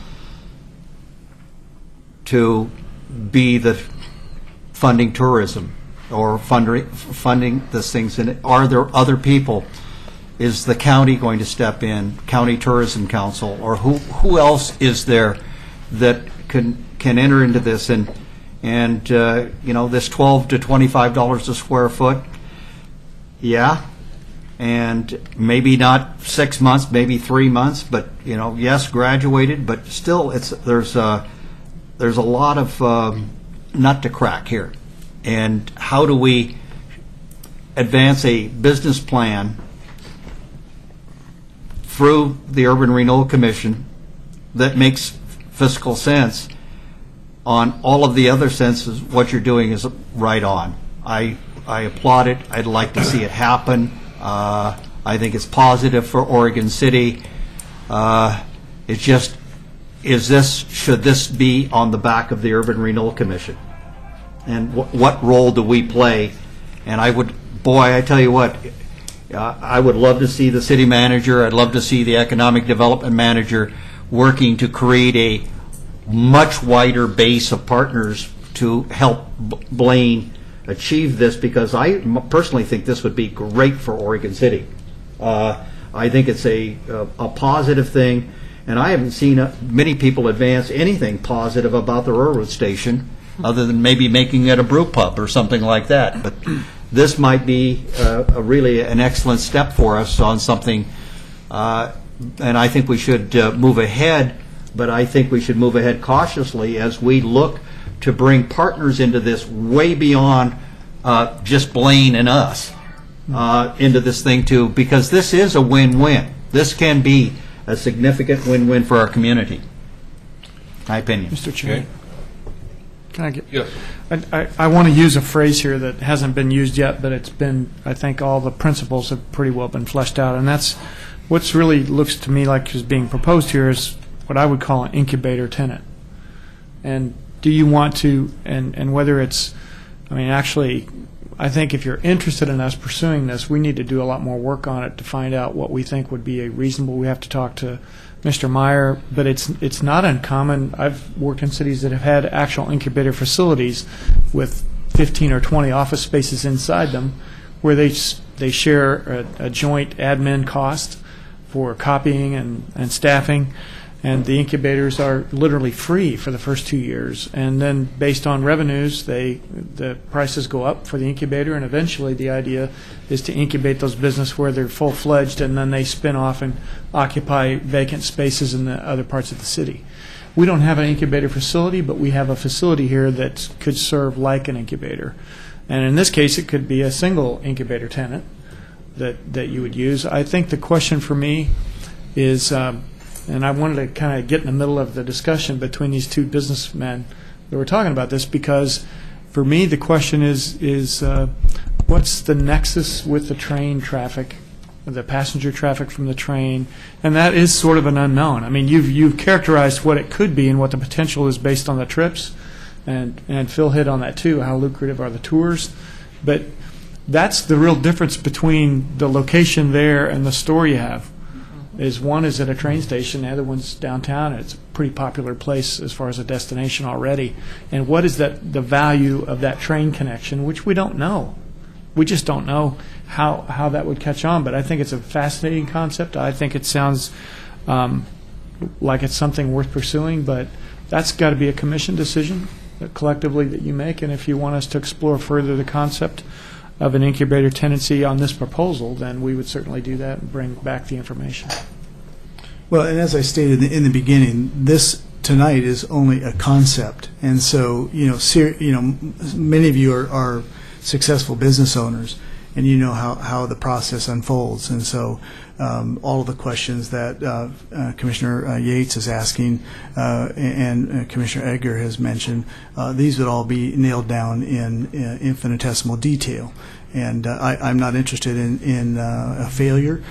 to be the funding tourism? Or funding these things, and are there other people? Is the county going to step in, County Tourism Council, or who else is there that can enter into this? And this $12 to $25 a square foot, and maybe not 6 months, maybe 3 months, but yes, graduated, but still, there's a lot of nut to crack here. And how do we advance a business plan through the Urban Renewal Commission that makes fiscal sense? On all of the other senses, what you're doing is right on. I applaud it. I'd like to see it happen. I think it's positive for Oregon City. It's just, should this be on the back of the Urban Renewal Commission? And what role do we play? And I tell you what, I would love to see the city manager, I'd love to see the economic development manager working to create a much wider base of partners to help Blaine achieve this, because I personally think this would be great for Oregon City. I think it's a positive thing, and I haven't seen many people advance anything positive about the railroad station other than maybe making it a brew pub or something like that. But this might be really an excellent step for us on something, and I think we should move ahead, but I think we should move ahead cautiously as we look to bring partners into this way beyond just Blaine and us into this thing too, because this is a win-win. This can be a significant win-win for our community. My opinion. Mr. Chair. Can I get? Yes. I want to use a phrase here that hasn't been used yet, but it's been, I think all the principles have pretty well been fleshed out, and that's what's really looks to me like is being proposed here is what I would call an incubator tenant. And do you want to, and whether it's, actually, I think if you're interested in us pursuing this, we need to do a lot more work on it to find out what we think would be a reasonable. We have to talk to Mr. Meyer, but it's not uncommon. I've worked in cities that have had actual incubator facilities with 15 or 20 office spaces inside them, where they share a joint admin cost for copying and staffing, and the incubators are literally free for the first 2 years, and then based on revenues, the prices go up for the incubator, and eventually the idea is to incubate those businesses where they're full-fledged, and then they spin off and occupy vacant spaces in the other parts of the city. We don't have an incubator facility, but we have a facility here that could serve like an incubator, and in this case, it could be a single incubator tenant that you would use. I think the question for me is, and I wanted to kind of get in the middle of the discussion between these two businessmen that were talking about this, because for me the question is what's the nexus with the train traffic, the passenger traffic from the train, and that is sort of an unknown. You've characterized what it could be and what the potential is based on the trips, and Phil hit on that too, how lucrative are the tours, but that's the real difference between the location there and the store you have. Is one is at a train station, the other one's downtown, and it's a pretty popular place as far as a destination already. And what is the value of that train connection, which we don't know. We just don't know how that would catch on, but I think it's a fascinating concept. I think it sounds like it's something worth pursuing, but that's got to be a commission decision collectively that you make, and if you want us to explore further the concept of an incubator tenancy on this proposal, then we would certainly do that and bring back the information. Well, and as I stated in the beginning, this tonight is only a concept, and so many of you are successful business owners, and you know how the process unfolds, and so all of the questions that Commissioner Yates is asking and Commissioner Edgar has mentioned, these would all be nailed down in infinitesimal detail. And I'm not interested in a failure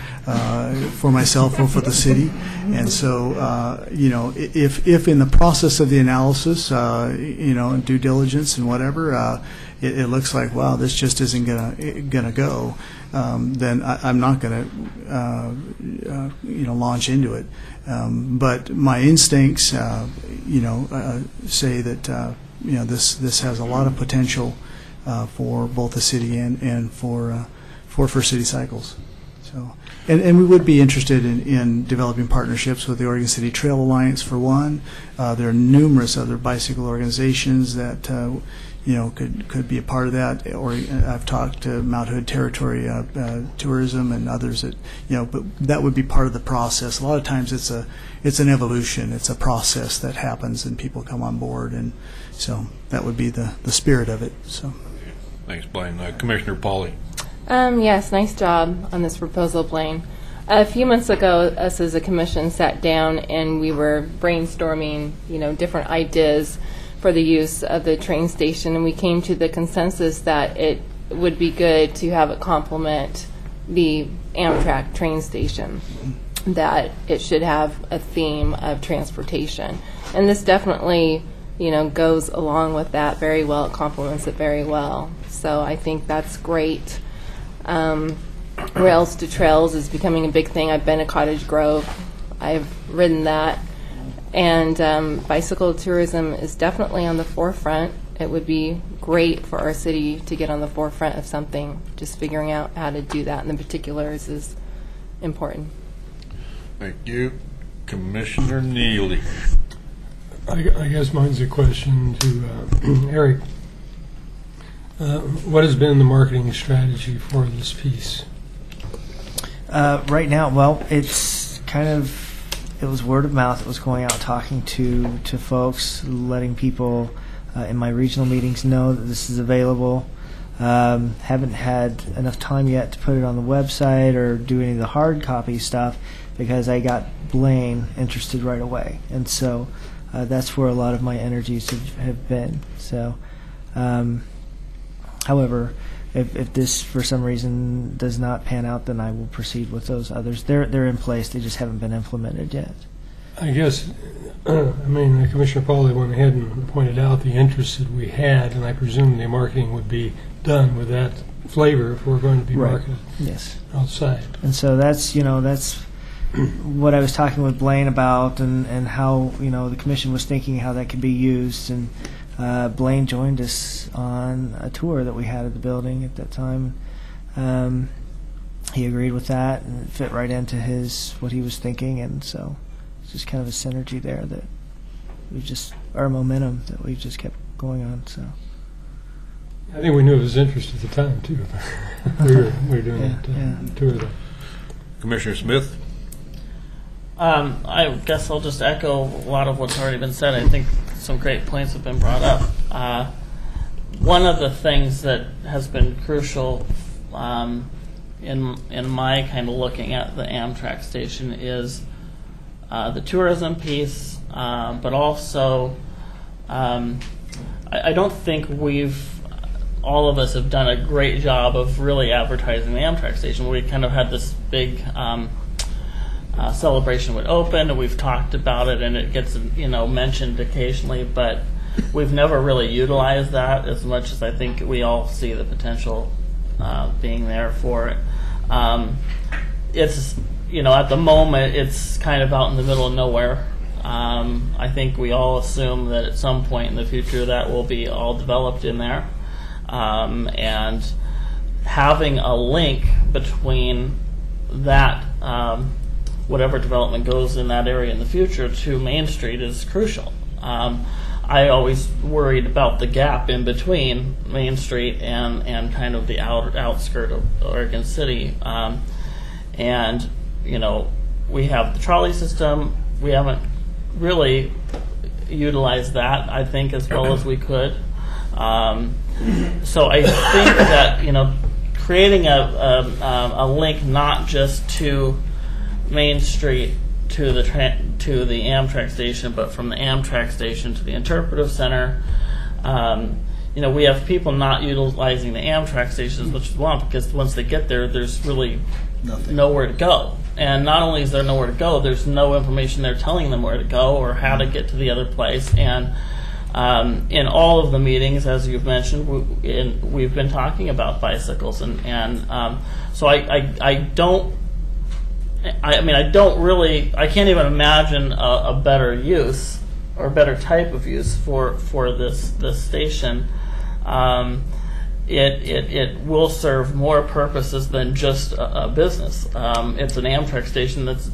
for myself or for the city. And so, if in the process of the analysis, and due diligence and whatever, it looks like, wow, this just isn't gonna go, then I'm not gonna, launch into it. But my instincts, say that, this has a lot of potential for both the city and for First City Cycles. So, and we would be interested in developing partnerships with the Oregon City Trail Alliance for one. There are numerous other bicycle organizations that could be a part of that. Or I've talked to Mount Hood Territory Tourism and others that, but that would be part of the process. A lot of times it's an evolution. It's a process that happens and people come on board, and so that would be the spirit of it. So, thanks, Blaine. Commissioner Pauley. Yes, nice job on this proposal, Blaine. A few months ago, us as a commission sat down and we were brainstorming, different ideas for the use of the train station, and we came to the consensus that it would be good to have it complement the Amtrak train station, that it should have a theme of transportation. And this definitely, goes along with that very well. It complements it very well. So I think that's great. Rails to Trails is becoming a big thing. I've been to Cottage Grove. I've ridden that. And bicycle tourism is definitely on the forefront. It would be great for our city to get on the forefront of something. Just figuring out how to do that in the particulars is important. Thank you. Commissioner Neely. I guess mine's a question to Eric. What has been the marketing strategy for this piece? Right now, well, it's it was word of mouth. It was going out talking to folks, letting people in my regional meetings know that this is available. Haven't had enough time yet to put it on the website or do any of the hard copy stuff because I got Blaine interested right away. And so that's where a lot of my energies have been. So, however, if this for some reason does not pan out, then I will proceed with those others. They're in place. They just haven't been implemented yet. I guess, Commissioner Pauley went ahead and pointed out the interest that we had, and I presume the marketing would be done with that flavor if we're going to be marketed outside. And so that's what I was talking with Blaine about, and how the commission was thinking how that could be used. And Blaine joined us on a tour that we had of the building at that time. He agreed with that, and it fit right into what he was thinking, and so it's just kind of a synergy there that we just our momentum that we just kept going on. So I think we knew of his interest at the time too. we were doing that tour there. Commissioner Smith. I guess I'll just echo a lot of what's already been said. I think some great points have been brought up. One of the things that has been crucial in my kind of looking at the Amtrak station is the tourism piece, but also I don't think all of us have done a great job of really advertising the Amtrak station. We kind of had this big celebration would open, and we've talked about it, and it gets mentioned occasionally, but we've never really utilized that as much as I think we all see the potential being there for it. It's at the moment it's kind of out in the middle of nowhere. I think we all assume that at some point in the future that will be all developed in there, and having a link between that whatever development goes in that area in the future to Main Street is crucial. I always worried about the gap in between Main Street and kind of the outskirt of Oregon City. And, we have the trolley system. We haven't really utilized that, I think, as well as we could. So I think that, creating a link not just to Main Street to the Amtrak station, but from the Amtrak station to the interpretive center. We have people not utilizing the Amtrak station as much as they want, because once they get there, there's really nowhere to go. And not only is there nowhere to go, there's no information there telling them where to go or how to get to the other place. And in all of the meetings, as you've mentioned, we've been talking about bicycles, and so I don't can't even imagine a better use or a better type of use for this station. It will serve more purposes than just a business. It's an Amtrak station that's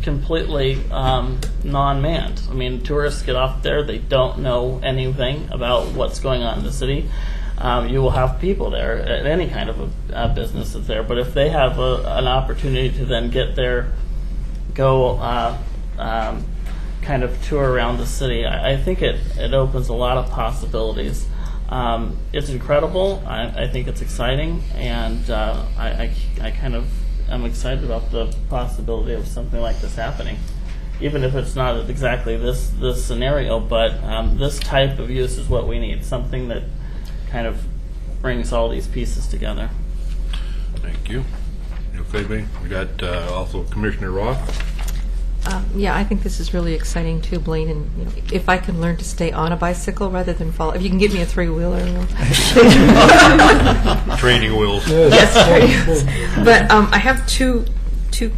completely non-manned. I mean, tourists get off there, they don't know anything about what's going on in the city. You will have people there at any kind of a business that's there, but if they have an opportunity to then get there, go kind of tour around the city, I think it opens a lot of possibilities. It's incredible. I think it's exciting, and I kind of am excited about the possibility of something like this happening, even if it's not exactly this scenario. But this type of use is what we need, something that kind of brings all these pieces together. Thank you. Okay, we got also Commissioner Roth. Yeah, I think this is really exciting too, Blaine. And you know, if I can learn to stay on a bicycle rather than fall, if you can give me a three-wheeler, Training wheels. Yes, training wheels. But I have two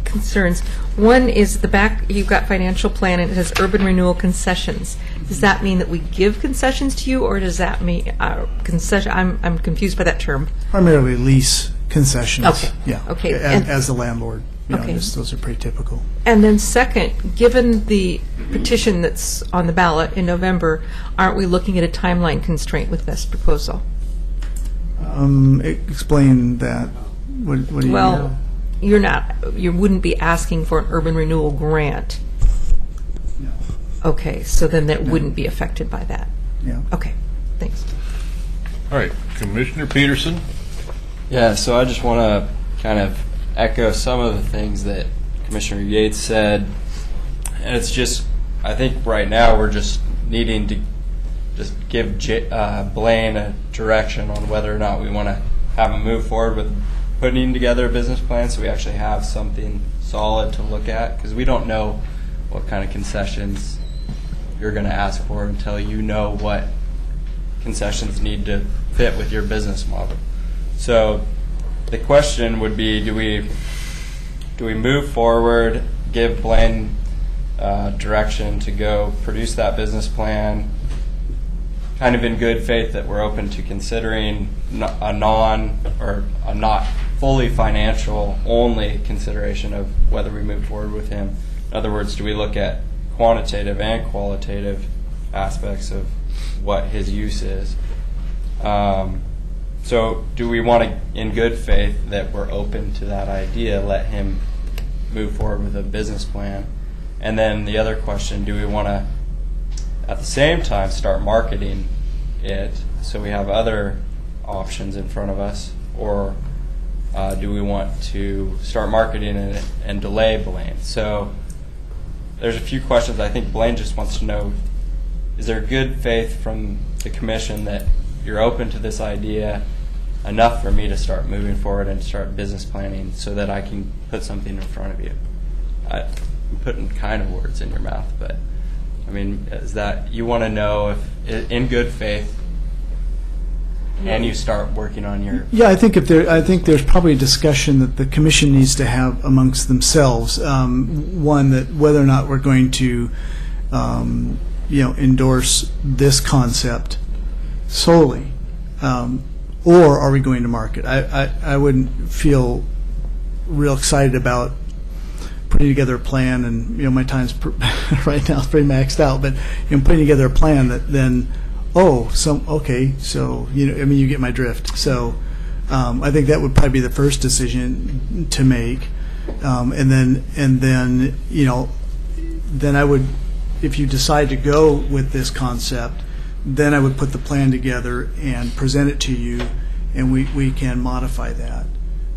concerns. One is the back. You've got financial plan, and it has urban renewal concessions. Does that mean that we give concessions to you, or does that mean concession? I'm confused by that term. Primarily lease concessions. Okay. Yeah. Okay. As the landlord. You know, Okay. those are pretty typical. And then second, given the petition that's on the ballot in November, aren't we looking at a timeline constraint with this proposal? Explain that. What do you Well, you wouldn't be asking for an urban renewal grant. No. Okay, so then that wouldn't be affected by that. Yeah. Okay, thanks. All right, Commissioner Peterson. Yeah, so I just want to kind of echo some of the things that Commissioner Yates said. And it's just, I think right now we're just needing to just give Blaine a direction on whether or not we want to have him move forward with putting together a business plan so we actually have something solid to look at, because we don't know what kind of concessions you're going to ask for until you know what concessions need to fit with your business model. So the question would be, do we move forward, give Blaine direction to go produce that business plan, kind of in good faith that we're open to considering a not fully financial only consideration of whether we move forward with him. In other words, do we look at quantitative and qualitative aspects of what his use is? So do we want to, in good faith, that we're open to that idea, let him move forward with a business plan? And then the other question, do we want to, at the same time, start marketing it so we have other options in front of us? Or do we want to start marketing it and delay Blaine? So there's a few questions. I think Blaine just wants to know, is there good faith from the commission that you're open to this idea enough for me to start moving forward and start business planning so that I can put something in front of you? I'm putting kind of words in your mouth, but I mean, is that you want to know if, in good faith, and you start working on your... Yeah, I think there's probably a discussion that the commission needs to have amongst themselves. One, that whether or not we're going to, endorse this concept solely, or are we going to market? I wouldn't feel real excited about putting together a plan, and my time's right now is pretty maxed out. But putting together a plan that then, so you get my drift. So I think that would probably be the first decision to make, and then I would, if you decide to go with this concept, then I would put the plan together and present it to you, and we can modify that,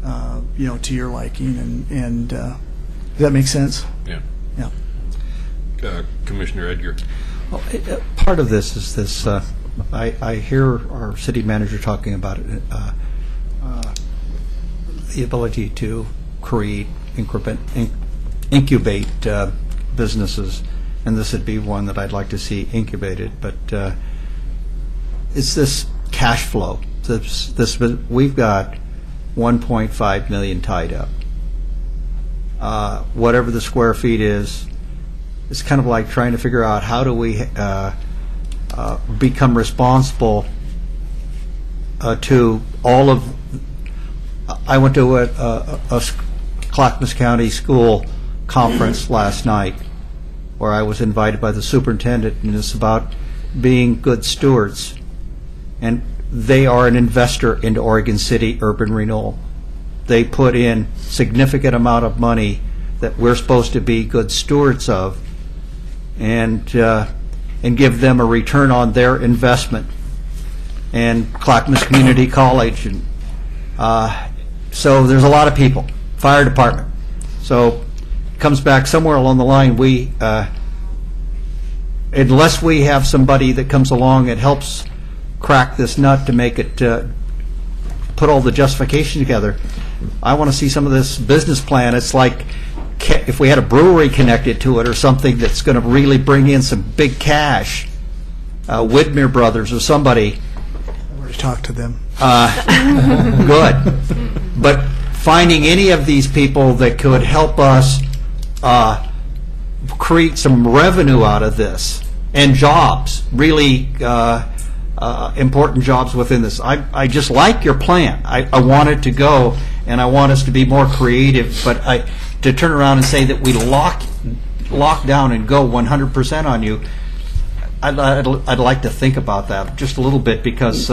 to your liking. And does that make sense? Yeah. Yeah. Commissioner Edgar. Well, part of this is this. I hear our city manager talking about it, the ability to create, incubate businesses, and this would be one that I'd like to see incubated. But it's this cash flow. We've got 1.5 million tied up. Whatever the square feet is, it's kind of like trying to figure out how do we become responsible to all of. I went to a Clackamas County school conference last night where I was invited by the superintendent, and it's about being good stewards. And they are an investor into Oregon City Urban Renewal. They put in significant amount of money that we're supposed to be good stewards of, and give them a return on their investment. And Clackamas Community College, and so there's a lot of people. Fire department. So it comes back somewhere along the line. We, unless we have somebody that comes along and helps crack this nut to make it put all the justification together, I want to see some of this business plan. It's like if we had a brewery connected to it or something that's going to really bring in some big cash, Widmer Brothers or somebody. I already talked to them. Good. But finding any of these people that could help us create some revenue out of this and jobs, really important jobs within this. I just like your plan. I want it to go, and I want us to be more creative, but to turn around and say that we lock down and go 100% on you, I'd like to think about that just a little bit, because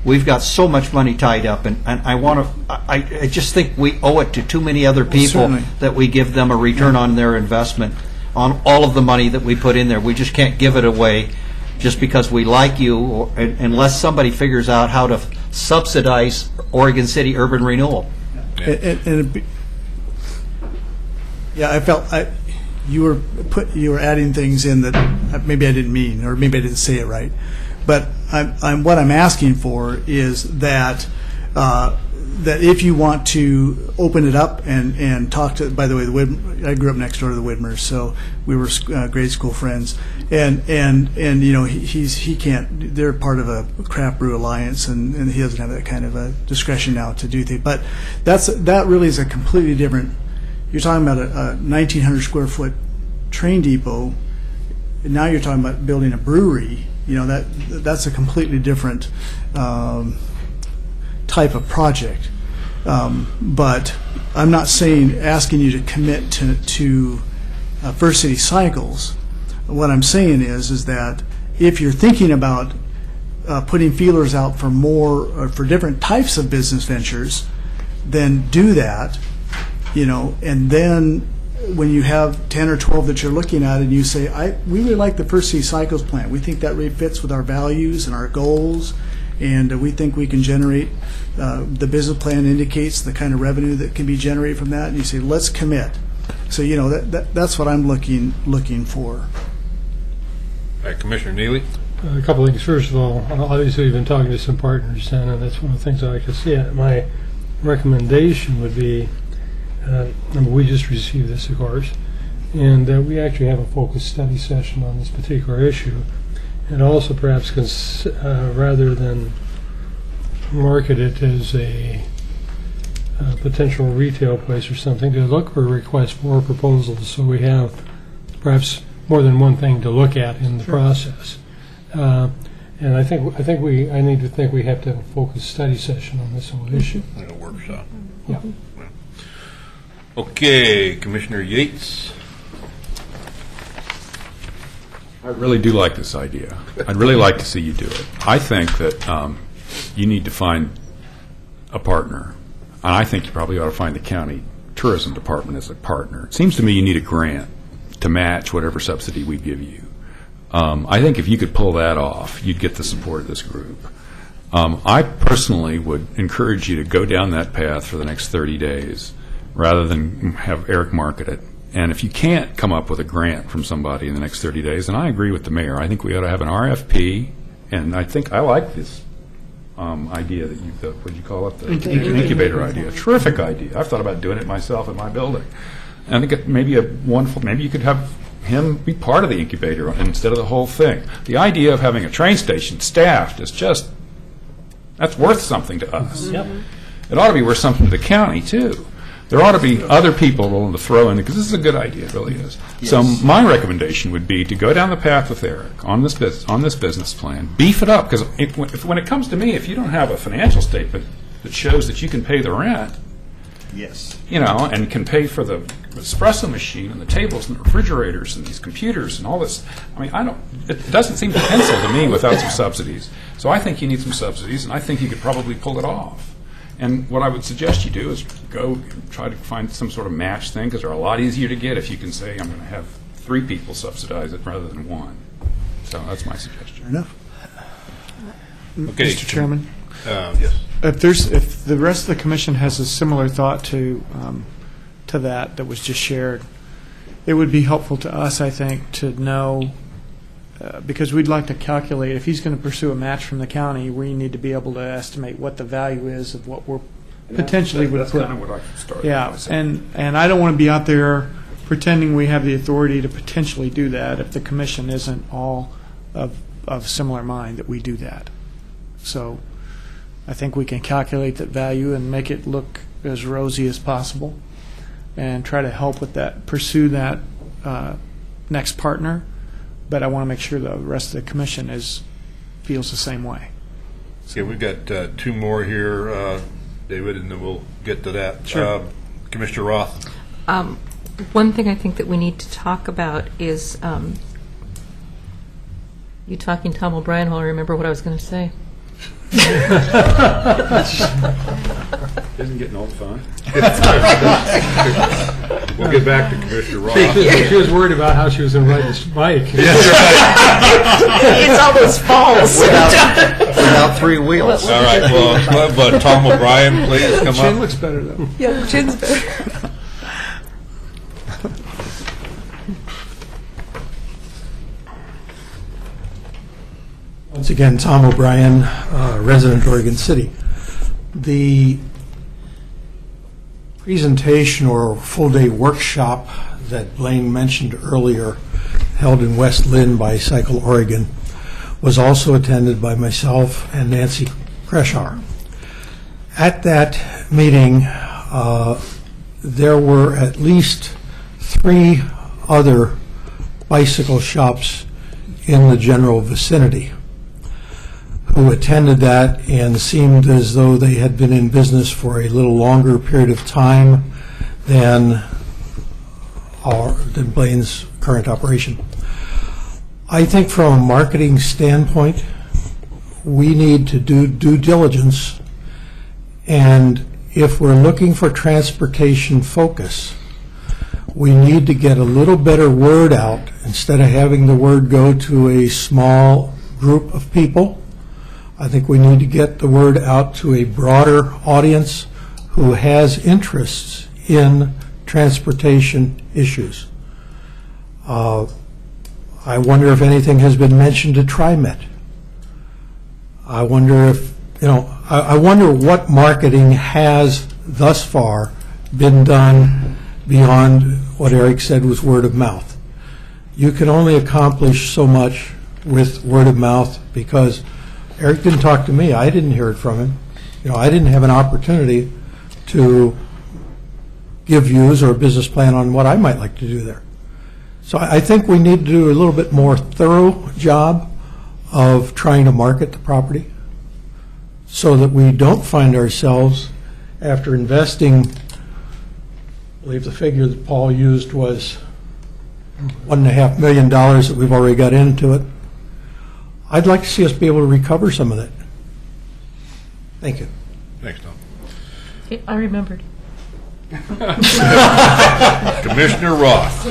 we've got so much money tied up, and I just think we owe it to too many other people that we give them a return on their investment on all of the money that we put in there. We just can't give it away just because we like you, or, unless somebody figures out how to subsidize Oregon City Urban Renewal. Yeah, I felt you were adding things in that maybe I didn't mean, or maybe I didn't say it right. But what I'm asking for is that that if you want to open it up and talk to, by the way, I grew up next door to the Widmers, so we were grade school friends, and you know, he can't, they're part of a craft brew alliance, and he doesn't have that kind of a discretion now to do things. But that really is a completely different. You're talking about a 1,900 square foot train depot, and now you're talking about building a brewery. You know, that's a completely different type of project. But I'm not asking you to commit to First City Cycles. What I'm saying is that if you're thinking about putting feelers out for more, or for different types of business ventures, then do that. You know, and then when you have 10 or 12 that you're looking at, and you say, we really like the First City Cycles plan. We think that really fits with our values and our goals, and we think we can generate, the business plan indicates the kind of revenue that can be generated from that, and you say, let's commit. So, you know, that's what I'm looking for. All right, Commissioner Neely? A couple of things. First of all, obviously we've been talking to some partners, and that's one of the things I like to see. My recommendation would be, we just received this, of course, and we actually have a focused study session on this particular issue, and also perhaps rather than market it as a potential retail place or something, to look for requests for proposals, so we have perhaps more than one thing to look at in the process. And I need to think we have to have a focused study session on this whole issue. And a workshop. Yeah. Okay, Commissioner Yates. I really do like this idea. I'd really like to see you do it. I think that you need to find a partner, and I think you probably ought to find the county tourism department as a partner. It seems to me you need a grant to match whatever subsidy we give you. I think if you could pull that off, you'd get the support of this group. I personally would encourage you to go down that path for the next 30 days rather than have Eric market it. And if you can't come up with a grant from somebody in the next 30 days, and I agree with the mayor, I think we ought to have an RFP, and I like this idea that what did you call it? The incubator idea. Terrific idea. I've thought about doing it myself in my building. And I think it may be maybe you could have him be part of the incubator instead of the whole thing. The idea of having a train station staffed is that's worth something to us. Yep. It ought to be worth something to the county, too. There ought to be other people willing to throw in, because this is a good idea, it really is. Yes. So my recommendation would be to go down the path with Eric on this business plan, beef it up, because when it comes to me, if you don't have a financial statement that shows that you can pay the rent, Yes. You know, and can pay for the espresso machine and the tables and the refrigerators and these computers and all this. I mean, it doesn't seem to pencil to me without some subsidies. So I think you need some subsidies, and I think you could probably pull it off. And what I would suggest you do is go and try to find some sort of match thing, because they're a lot easier to get if you can say, I'm going to have 3 people subsidize it rather than 1. So that's my suggestion. Fair enough. Okay. Mr. Chairman? Yes. If the rest of the commission has a similar thought to that was just shared, it would be helpful to us, I think, to know, because we'd like to calculate, if he's going to pursue a match from the county, we need to be able to estimate what the value is of what we're potentially would That's put. kind of what I started. Yeah, and I don't want to be out there pretending we have the authority to potentially do that if the commission isn't all of similar mind that we do that. So I think we can calculate that value and make it look as rosy as possible and try to help with that, pursue that next partner. But I want to make sure the rest of the commission feels the same way. Okay, we've got 2 more here, David, and then we'll get to that. Sure. Commissioner Roth. One thing I think that we need to talk about is, you talking Tom O'Brien, I'll remember what I was going to say. Isn't getting old fun? We'll get back to Commissioner Roth. She was worried about how she was going to ride this bike. It's all those falls. Without 3 wheels. All right, well, but Tom O'Brien, please come Chin up. looks better, though. Yeah, chin's better. Once again, Tom O'Brien, resident Oregon City. The presentation or full-day workshop that Blaine mentioned earlier, held in West Lynn by Cycle Oregon, was also attended by myself and Nancy Kreshower. At that meeting, there were at least 3 other bicycle shops in the general vicinity who attended that and seemed as though they had been in business for a little longer period of time than Blaine's current operation. I think from a marketing standpoint, we need to do due diligence, and if we're looking for transportation focus, we need to get a little better word out instead of having the word go to a small group of people. I think we need to get the word out to a broader audience who has interests in transportation issues. I wonder if anything has been mentioned to TriMet. I wonder if, I wonder what marketing has thus far been done beyond what Eric said was word of mouth. You can only accomplish so much with word of mouth because Eric didn't talk to me. I didn't hear it from him. I didn't have an opportunity to give views or a business plan on what I might like to do there. So I think we need to do a little bit more thorough job of trying to market the property so that we don't find ourselves, after investing, I believe the figure that Paul used was $1.5 million that we've already got into it. I'd like to see us be able to recover some of that. Thank you. Thanks, Tom. I remembered. Commissioner Roth.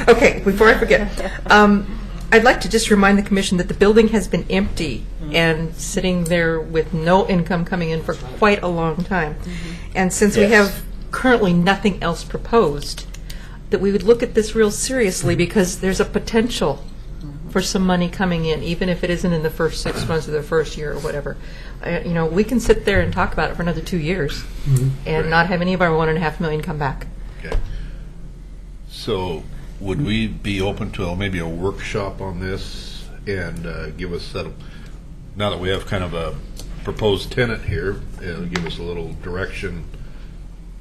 Okay, before I forget, I'd like to just remind the commission that the building has been empty and sitting there with no income coming in for quite a long time. And since we have currently nothing else proposed, that we would look at this real seriously because there's a potential for some money coming in, even if it isn't in the first 6 months of the first year or whatever. We can sit there and talk about it for another 2 years and not have any of our $1.5 million come back. Okay. So would we be open to maybe a workshop on this and give us now that we have kind of a proposed tenant here, it'll give us a little direction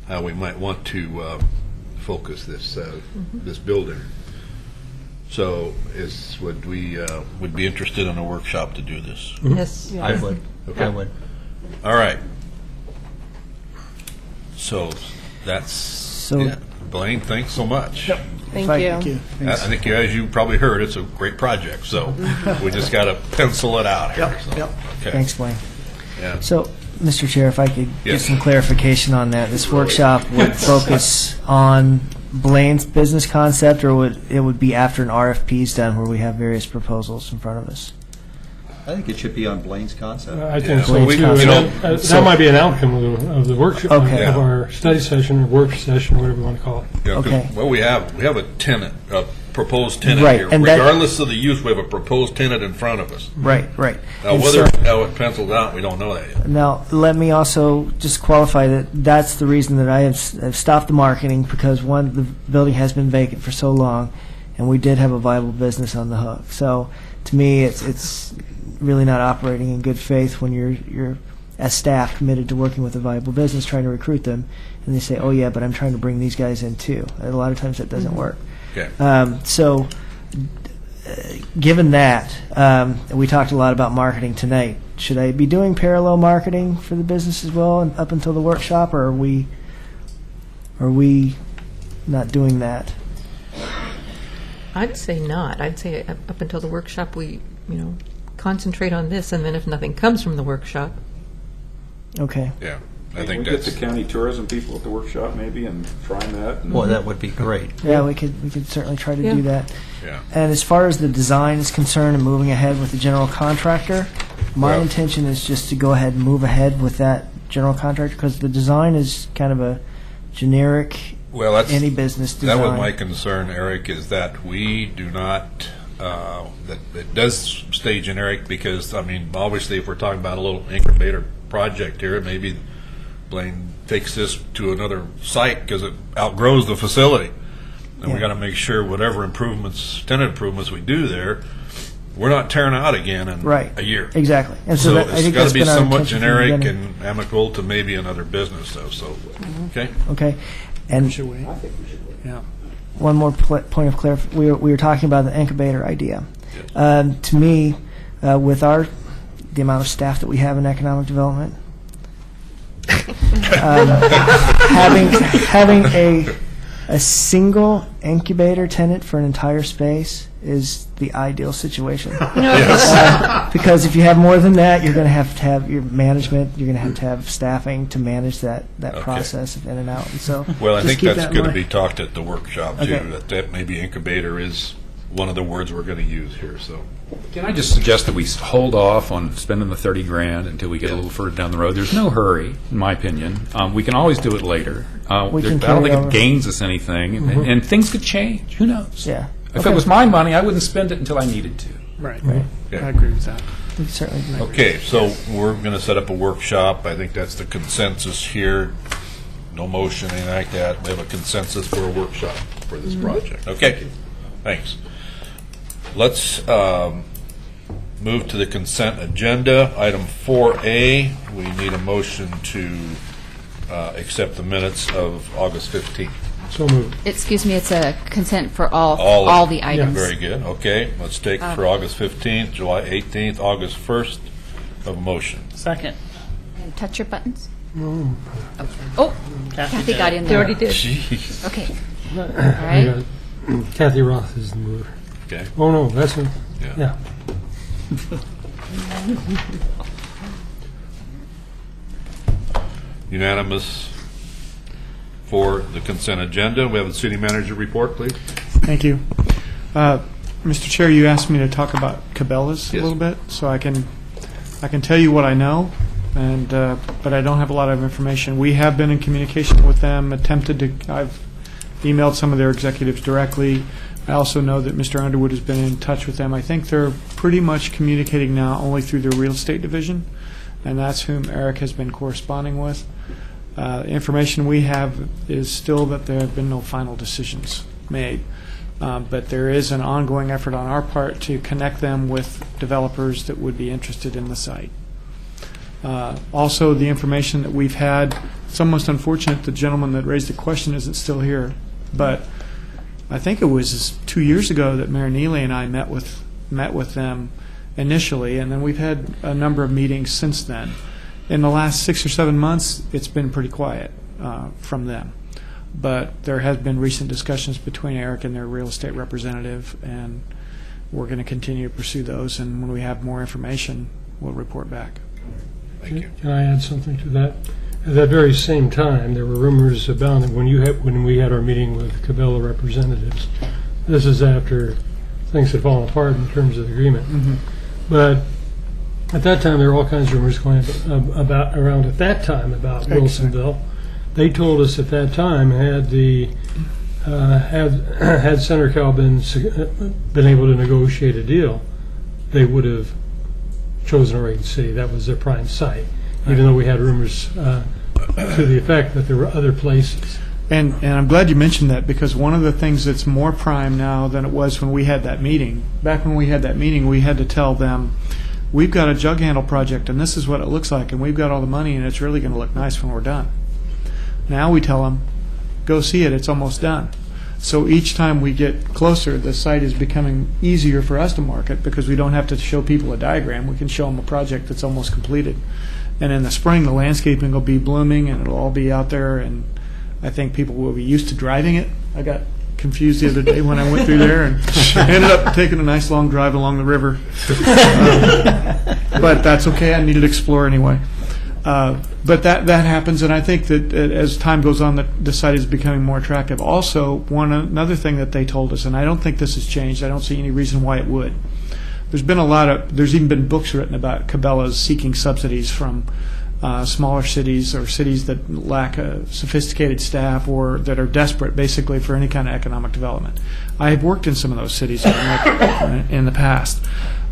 how we might want to focus this this building. So would we be interested in a workshop to do this? Yes. I would. Okay. I would. All right. So That's, So- Blaine, thanks so much. Thank If I- you. Thank you. I think, as you probably heard, it's a great project, so we just got to pencil it out here. Yep, so, yep. okay. Thanks, Blaine. Yeah. So, Mr. Chair, if I could get Yes. some clarification on that. This workshop would focus on Blaine's business concept, or would it would be after an RFP is done where we have various proposals in front of us? I think it should be on Blaine's concept. I think Well, so we- too. you And know, that might be an outcome of the workshop, Okay. of our study session or work session, or whatever you want to call it. Yeah, 'cause, Okay. well, we have a tenant, a proposed tenant Right, here. and that- Regardless of the use, we have a proposed tenant in front of us. Right, right. Now, And whether so- how it pencils out, we don't know that yet. Now, let me also just qualify that that's the reason that I have stopped the marketing, because one, the building has been vacant for so long, and we did have a viable business on the hook. So, to me, it's really not operating in good faith when you're as staff committed to working with a viable business, trying to recruit them, and they say, "Oh yeah, but I'm trying to bring these guys in too." And a lot of times that doesn't work. Okay. So, given that, we talked a lot about marketing tonight. Should I be doing parallel marketing for the business as well, and up until the workshop, or are we not doing that? I'd say not. I'd say up until the workshop, we, concentrate on this, and then if nothing comes from the workshop, Okay. Yeah, I Can think we get that's. the county tourism people at the workshop maybe and trying that? Boy, that would be great. Yeah, we could certainly try to Yeah. do that. Yeah. And as far as the design is concerned and moving ahead with the general contractor, my Well- intention is just to go ahead and move ahead with that general contractor, because the design is kind of a generic, Well, that's any business design. That was my concern, Eric, is that we do not, that it does stay generic because, obviously, if we're talking about a little incubator project here, maybe Blaine takes this to another site because it outgrows the facility. And we Yeah. got to make sure whatever tenant improvements we do there, we're not tearing out again in Right. a year. Exactly. And so So that- I it's think got that's to be been our somewhat intention from the generic beginning. and amicable to maybe another business, though, so, okay? Okay. And Should we? Yeah. one more point of clarification. We were talking about the incubator idea. To me, with the amount of staff that we have in economic development, having a single incubator tenant for an entire space is the ideal situation. Because if you have more than that, you're going to have your management, you're going to have staffing to manage that Okay. process of in and out. And so, Well, I just think keep that's that in going to mind. be talked at the workshop, too, Okay. that maybe incubator is one of the words we're going to use here, so. Can I just suggest that we hold off on spending the 30 grand until we get a little further down the road? There's no hurry, in my opinion. We can always do it later. We can I don't carry think over. it gains us anything, and things could change. Who knows? Yeah. If Okay. it was my money, I wouldn't spend it until I needed to. Right. Yeah. I agree with that. We can certainly do that. Okay, so we're going to set up a workshop. I think that's the consensus here. No motion, anything like that. We have a consensus for a workshop for this project. Okay, thanks. Let's move to the consent agenda. Item 4A, we need a motion to accept the minutes of August 15th. So moved. Excuse me, it's a consent for all the items. Very good. Okay, let's take for August 15th, July 18th, August 1st of a motion. Second. And touch your buttons. Oh, Kathy got in they there. already did. Jeez. Okay. All right. Kathy Roth is the mover. Okay. Oh, no, that's her. Yeah. Unanimous for the consent agenda. We have the city manager report, please. Thank you. Mr. Chair, you asked me to talk about Cabela's a Yes. little bit, so I can tell you what I know, and but I don't have a lot of information. We have been in communication with them, I've emailed some of their executives directly. I also know that Mr. Underwood has been in touch with them. I think they're pretty much communicating now only through their real estate division, and that's whom Eric has been corresponding with. Information we have is still that there have been no final decisions made. But there is an ongoing effort on our part to connect them with developers that would be interested in the site. Also, the information that we've had, it's almost unfortunate the gentleman that raised the question isn't still here, but I think it was 2 years ago that Mayor Neely and I met with them initially, and then we've had a number of meetings since then. In the last 6 or 7 months, it's been pretty quiet from them. But there has been recent discussions between Eric and their real estate representative, and we're going to continue to pursue those. And when we have more information, we'll report back. Thank you. Can I add something to that? At that very same time, there were rumors about it when we had our meeting with Cabela representatives. This is after things had fallen apart in terms of the agreement. Mm-hmm. But at that time, there were all kinds of rumors going around at that time about Wilsonville. They told us at that time, had Senator Cal been able to negotiate a deal, they would have chosen Oregon City. That was their prime site, even though we had rumors to the effect that there were other places. And I'm glad you mentioned that, because one of the things that's more prime now than it was when we had that meeting, back when we had that meeting, we had to tell them, we've got a jug handle project, and this is what it looks like, and we've got all the money, and it's really going to look nice when we're done. Now we tell them, go see it, it's almost done. So each time we get closer, the site is becoming easier for us to market, because we don't have to show people a diagram. We can show them a project that's almost completed. And in the spring, the landscaping will be blooming, and it'll all be out there, and I think people will be used to driving it. I got confused the other day when I went through there and ended up taking a nice long drive along the river. But that's okay. I needed to explore anyway. But that happens, and I think that as time goes on, the site is becoming more attractive. Also, another thing that they told us, and I don't think this has changed. I don't see any reason why it would. There's even been books written about Cabela's seeking subsidies from smaller cities or cities that lack a sophisticated staff or that are desperate, basically, for any kind of economic development. I have worked in some of those cities in the past.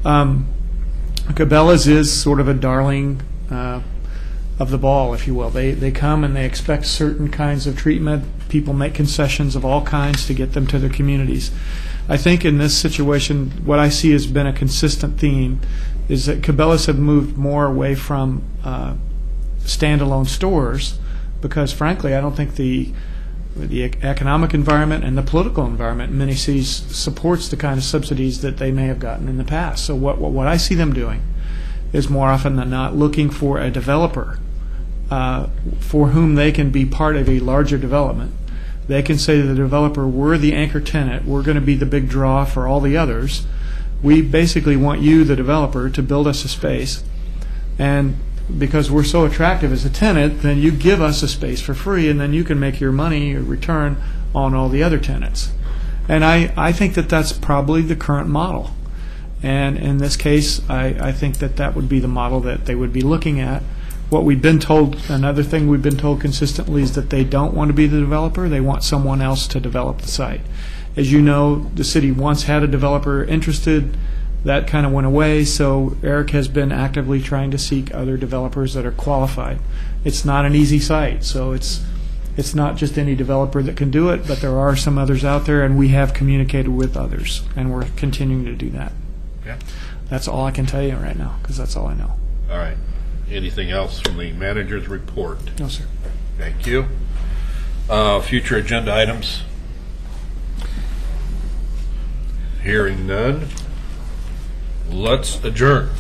Cabela's is sort of a darling of the ball, if you will. They come and they expect certain kinds of treatment. People make concessions of all kinds to get them to their communities. I think in this situation, what I see has been a consistent theme is that Cabela's have moved more away from standalone stores, because frankly, I don't think the economic environment and the political environment in many cities supports the kind of subsidies that they may have gotten in the past. So what I see them doing is more often than not looking for a developer for whom they can be part of a larger development. They can say to the developer, we're the anchor tenant, we're going to be the big draw for all the others. We basically want you, the developer, to build us a space, and because we're so attractive as a tenant, then you give us a space for free, and then you can make your money or return on all the other tenants. And I think that that's probably the current model. And in this case, I think that would be the model that they would be looking at. What we've been told, another thing we've been told consistently, is that they don't want to be the developer. They want someone else to develop the site. As you know, the city once had a developer interested. That kind of went away, so Eric has been actively trying to seek other developers that are qualified. It's not an easy site, so it's not just any developer that can do it, but there are some others out there, and we have communicated with others, and we're continuing to do that. Yeah. That's all I can tell you right now, because that's all I know. All right. Anything else from the manager's report? No, sir. Thank you. Future agenda items? Hearing none. Let's adjourn.